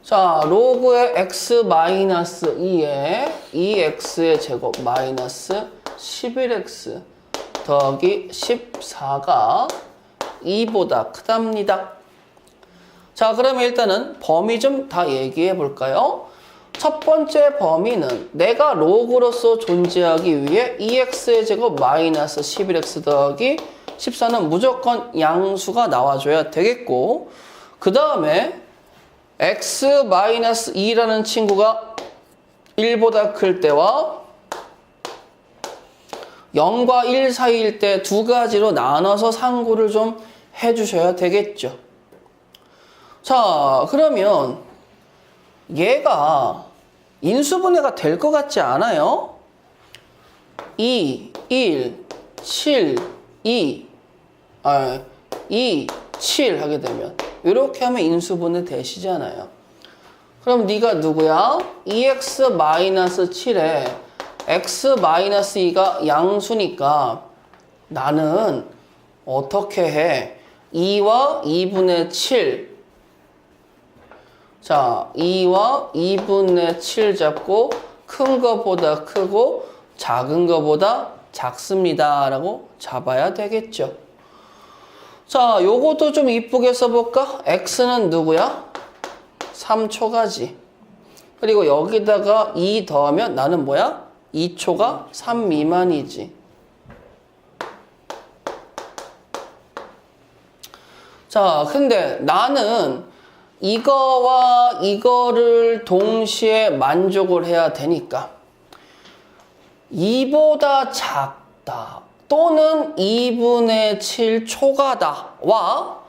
자, 로그의 x-2에 2x의 제곱 마이너스 11x 더하기 14가 2보다 크답니다. 자, 그러면 일단은 범위 좀 다 얘기해 볼까요? 첫 번째 범위는 내가 로그로서 존재하기 위해 2x의 제곱 마이너스 11x 더하기 14는 무조건 양수가 나와줘야 되겠고, 그 다음에 x 마이너스 2라는 친구가 1보다 클 때와 0과 1 사이일 때 두 가지로 나눠서 상고를 좀 해주셔야 되겠죠. 자, 그러면 얘가 인수분해가 될 것 같지 않아요? 2, 1, 7, 2, 2, 7 하게 되면 이렇게 하면 인수분해 되시잖아요. 그럼 네가 누구야? 2x-7에 x-2가 양수니까 나는 어떻게 해? 2와 2분의 7. 자, 2와 2분의 7 잡고 큰 거보다 크고 작은 거보다 작습니다 라고 잡아야 되겠죠. 자, 요것도 좀 이쁘게 써볼까? x는 누구야? 3초가지. 그리고 여기다가 2 더하면 나는 뭐야? 2초가 3 미만이지. 자, 근데 나는 이거와 이거를 동시에 만족을 해야 되니까 2보다 작다 또는 2분의 7 초가다와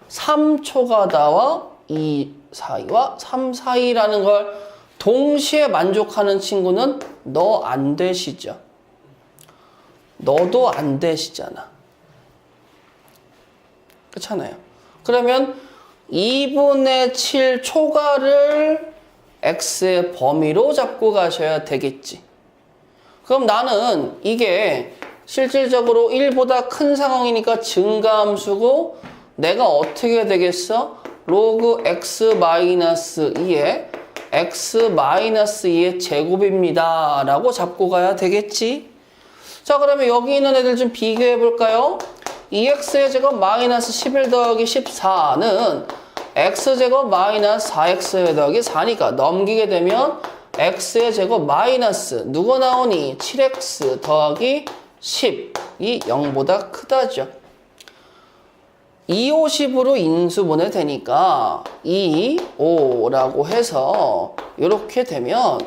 3초가다와 2 사이와 3 사이라는 걸 동시에 만족하는 친구는 너 안 되시죠? 너도 안 되시잖아. 그렇잖아요. 그러면 2분의 7 초과를 x의 범위로 잡고 가셔야 되겠지. 그럼 나는 이게 실질적으로 1보다 큰 상황이니까 증가함수고 내가 어떻게 되겠어? 로그 x-2의 x-2의 제곱입니다 라고 잡고 가야 되겠지. 자, 그러면 여기 있는 애들 좀 비교해 볼까요? 2x의 제곱 마이너스 11 더하기 14는 x제곱 마이너스 4x 더하기 4니까 넘기게 되면 x의 제곱 마이너스 누가 나오니? 7x 더하기 10이 0보다 크다죠. 2, 5, 10으로 인수분해 되니까 2, 5라고 해서 이렇게 되면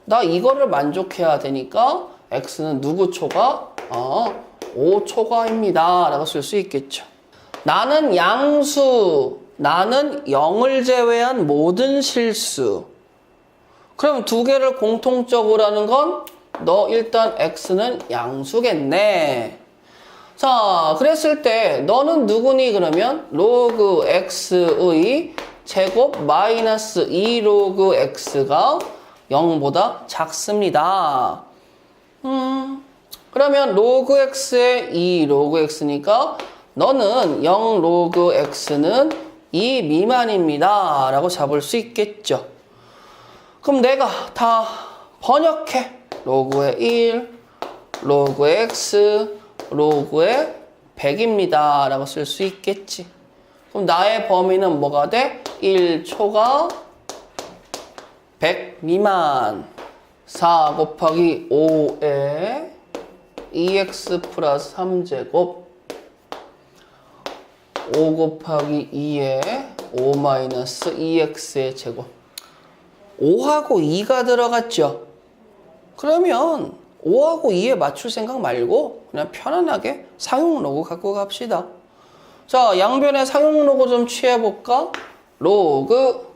나 이거를 만족해야 되니까 x는 누구 초가? 5초가입니다 라고 쓸 수 있겠죠. 나는 양수, 나는 0을 제외한 모든 실수. 그럼 두 개를 공통적으로 하는 건 너 일단 x는 양수겠네. 자, 그랬을 때 너는 누구니? 그러면 로그 x의 제곱 마이너스 2 로그 x가 0보다 작습니다. 그러면 로그 x의 2 로그 x니까 너는 0 로그 x는 2 미만입니다 라고 잡을 수 있겠죠. 그럼 내가 다 번역해. 로그의 1, 로그의 x, 로그의 100입니다 라고 쓸 수 있겠지. 그럼 나의 범위는 뭐가 돼? 1초가 100 미만. 4 곱하기 5에 2x 플러스 3제곱 5 곱하기 2에 5 마이너스 2x의 제곱. 5하고 2가 들어갔죠. 그러면 5하고 2에 맞출 생각 말고 그냥 편안하게 상용 로그 갖고 갑시다. 자, 양변의 상용 로그 좀 취해볼까? 로그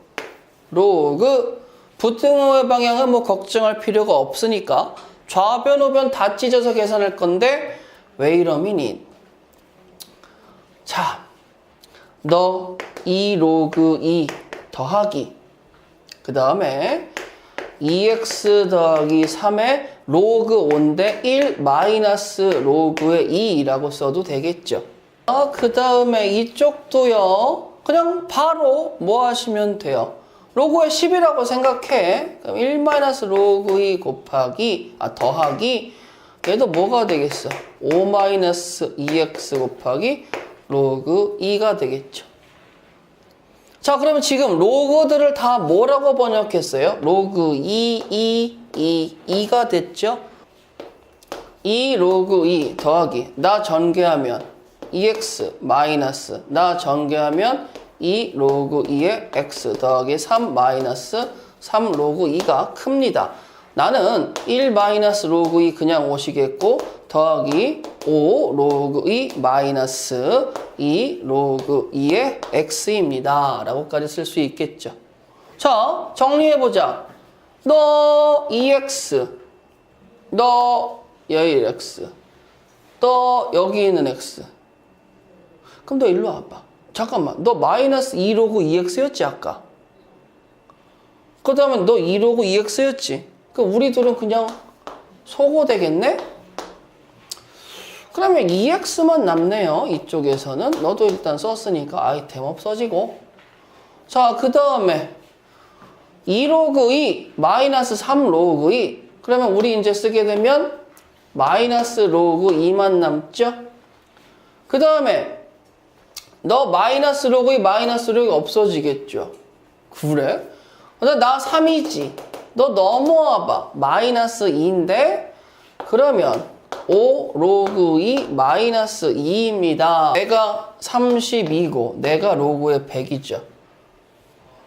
부등호의 방향은 뭐 걱정할 필요가 없으니까 좌변 우변 다 찢어서 계산할 건데 왜 이러미니? 자, 너 2 로그 2 더하기 그 다음에 2x 더하기 3의 로그 5인데 1 마이너스 로그의 2라고 써도 되겠죠. 그 다음에 이쪽도요. 그냥 바로 뭐 하시면 돼요? 로그의 10이라고 생각해. 그럼 1 마이너스 로그 2 곱하기 더하기 얘도 뭐가 되겠어? 5-2x 곱하기 로그 2가 되겠죠. 자, 그러면 지금 로그들을 다 뭐라고 번역했어요? 로그 2가 됐죠? 2 로그 2 더하기 나 전개하면 2x 마이너스 나 전개하면 2 로그 2의 x 더하기 3 마이너스 3 로그 2가 큽니다. 나는 1 마이너스 로그 2 그냥 오시겠고 더하기 5 로그 2 마이너스 2 로그 2의 x입니다. 라고까지 쓸 수 있겠죠. 자, 정리해보자. 너 2x, 너 여기 x, 너 여기 있는 x. 그럼 너 일로 와봐. 잠깐만, 너 마이너스 2 로그 2x였지 아까? 그 다음에 너 2 로그 2x였지? 그럼 우리 둘은 그냥 소거되겠네? 그러면 2x만 남네요. 이쪽에서는. 너도 일단 썼으니까 아이템 없어지고. 자, 그 다음에 2 로그 2 마이너스 3 로그 2. 그러면 우리 이제 쓰게 되면 마이너스 로그 2만 남죠? 그 다음에 너 마이너스 로그 2 마이너스 로그 2 없어지겠죠? 그래? 나 3이지. 너 넘어와봐. 마이너스 2인데 그러면 5 로그 2 마이너스 2입니다. 내가 32고 내가 로그의 100이죠.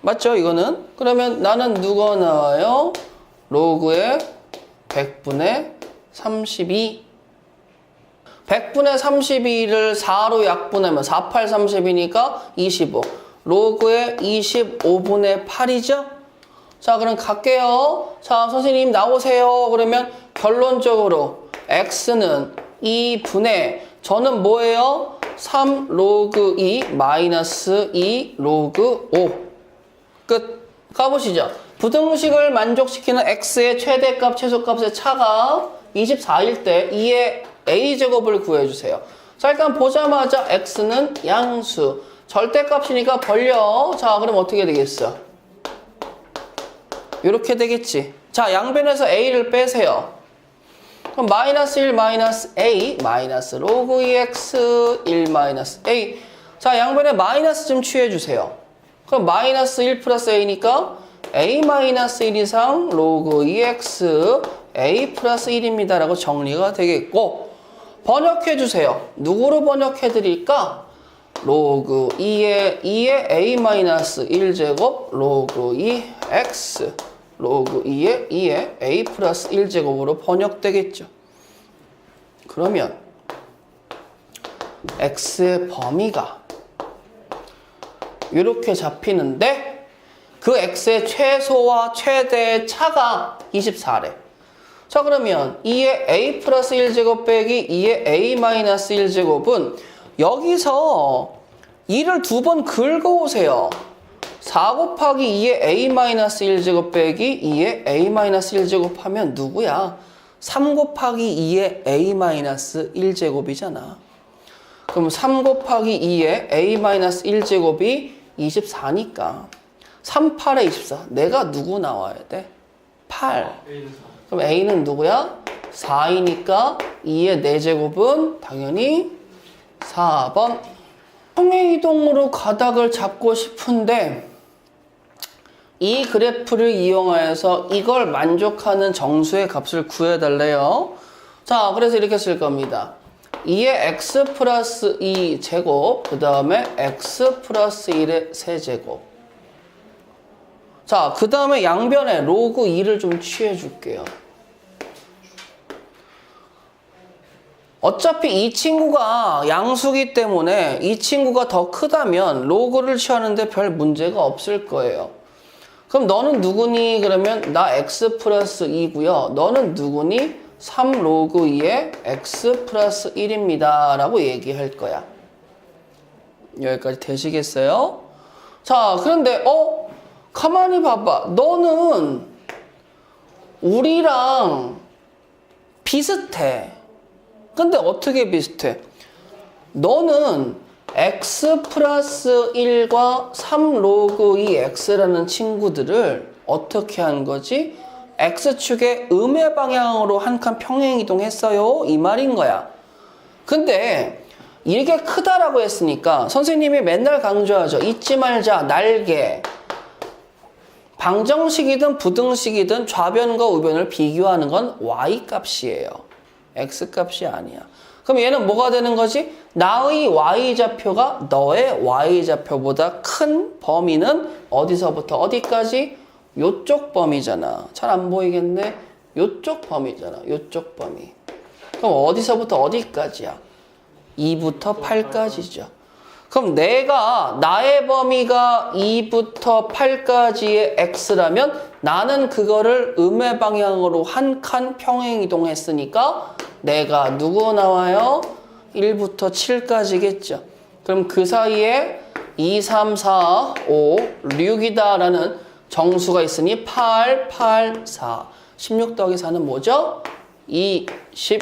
맞죠? 이거는? 그러면 나는 누가 나와요? 로그의 100분의 32. 100분의 32를 4로 약분하면 4, 8, 30이니까 25. 로그의 25분의 8이죠? 자, 그럼 갈게요. 자, 선생님 나오세요. 그러면 결론적으로 x는 2분의 저는 뭐예요? 3 로그 2 마이너스 2 로그 5. 끝. 가보시죠. 부등식을 만족시키는 x의 최대값, 최소값의 차가 24일 때 2의 a제곱을 구해주세요. 자, 일단 보자마자 x는 양수. 절대값이니까 벌려. 자, 그럼 어떻게 되겠어? 이렇게 되겠지. 자, 양변에서 a를 빼세요. 그럼 마이너스 1 마이너스 a 마이너스 로그 2x 1 마이너스 a. 자, 양변에 마이너스 좀 취해주세요. 그럼 마이너스 1 플러스 a니까 a 마이너스 1 이상 로그 2x a 플러스 1입니다. 라고 정리가 되겠고 번역해주세요. 누구로 번역해드릴까? 로그 2의 a 마이너스 1제곱 로그 2x 로그 2의 a 플러스 1제곱으로 번역되겠죠. 그러면 x의 범위가 이렇게 잡히는데 그 x의 최소와 최대의 차가 24래. 자, 그러면 2의 a 플러스 1제곱 빼기 2의 a 마이너스 1제곱은 여기서 2를 두 번 긁어오세요. 4 곱하기 2의 a 마이너스 1제곱 빼기 2의 a 마이너스 1제곱 하면 누구야? 3 곱하기 2의 a 마이너스 1제곱이잖아. 그럼 3 곱하기 2의 a 마이너스 1제곱이 24니까 3, 8에 24. 내가 누구 나와야 돼? 8. 그럼 a는 누구야? 4이니까 2의 4제곱은 당연히 4번. 평행이동으로 가닥을 잡고 싶은데 이 그래프를 이용하여서 이걸 만족하는 정수의 값을 구해달래요. 자, 그래서 이렇게 쓸 겁니다. 2의 x 플러스 2 제곱, 그 다음에 x 플러스 1의 세제곱. 자, 그 다음에 양변에 로그 2를 좀 취해줄게요. 어차피 이 친구가 양수기 때문에 이 친구가 더 크다면 로그를 취하는데 별 문제가 없을 거예요. 그럼 너는 누구니? 그러면 나 x 플러스 2고요. 너는 누구니? 3 로그 2의 x 플러스 1입니다. 라고 얘기할 거야. 여기까지 되시겠어요? 자, 그런데 가만히 봐봐. 너는 우리랑 비슷해. 근데 어떻게 비슷해? 너는 x 플러스 1과 3 로그 2x라는 친구들을 어떻게 한 거지? X축의 음의 방향으로 한 칸 평행 이동했어요. 이 말인 거야. 근데 이게 크다라고 했으니까 선생님이 맨날 강조하죠. 잊지 말자. 날개. 방정식이든 부등식이든 좌변과 우변을 비교하는 건 y-값이에요. x-값이 아니야. 그럼 얘는 뭐가 되는 거지? 나의 y좌표가 너의 y좌표보다 큰 범위는 어디서부터 어디까지? 요쪽 범위잖아. 잘 안 보이겠네? 요쪽 범위잖아. 요쪽 범위. 그럼 어디서부터 어디까지야? 2부터 8까지죠. 그럼 나의 범위가 2부터 8까지의 x라면 나는 그거를 음의 방향으로 한 칸 평행 이동했으니까 내가 누구 나와요? 1부터 7까지겠죠. 그럼 그 사이에 2, 3, 4, 5, 6이다라는 정수가 있으니 8, 8, 4. 16 더하기 4는 뭐죠? 20.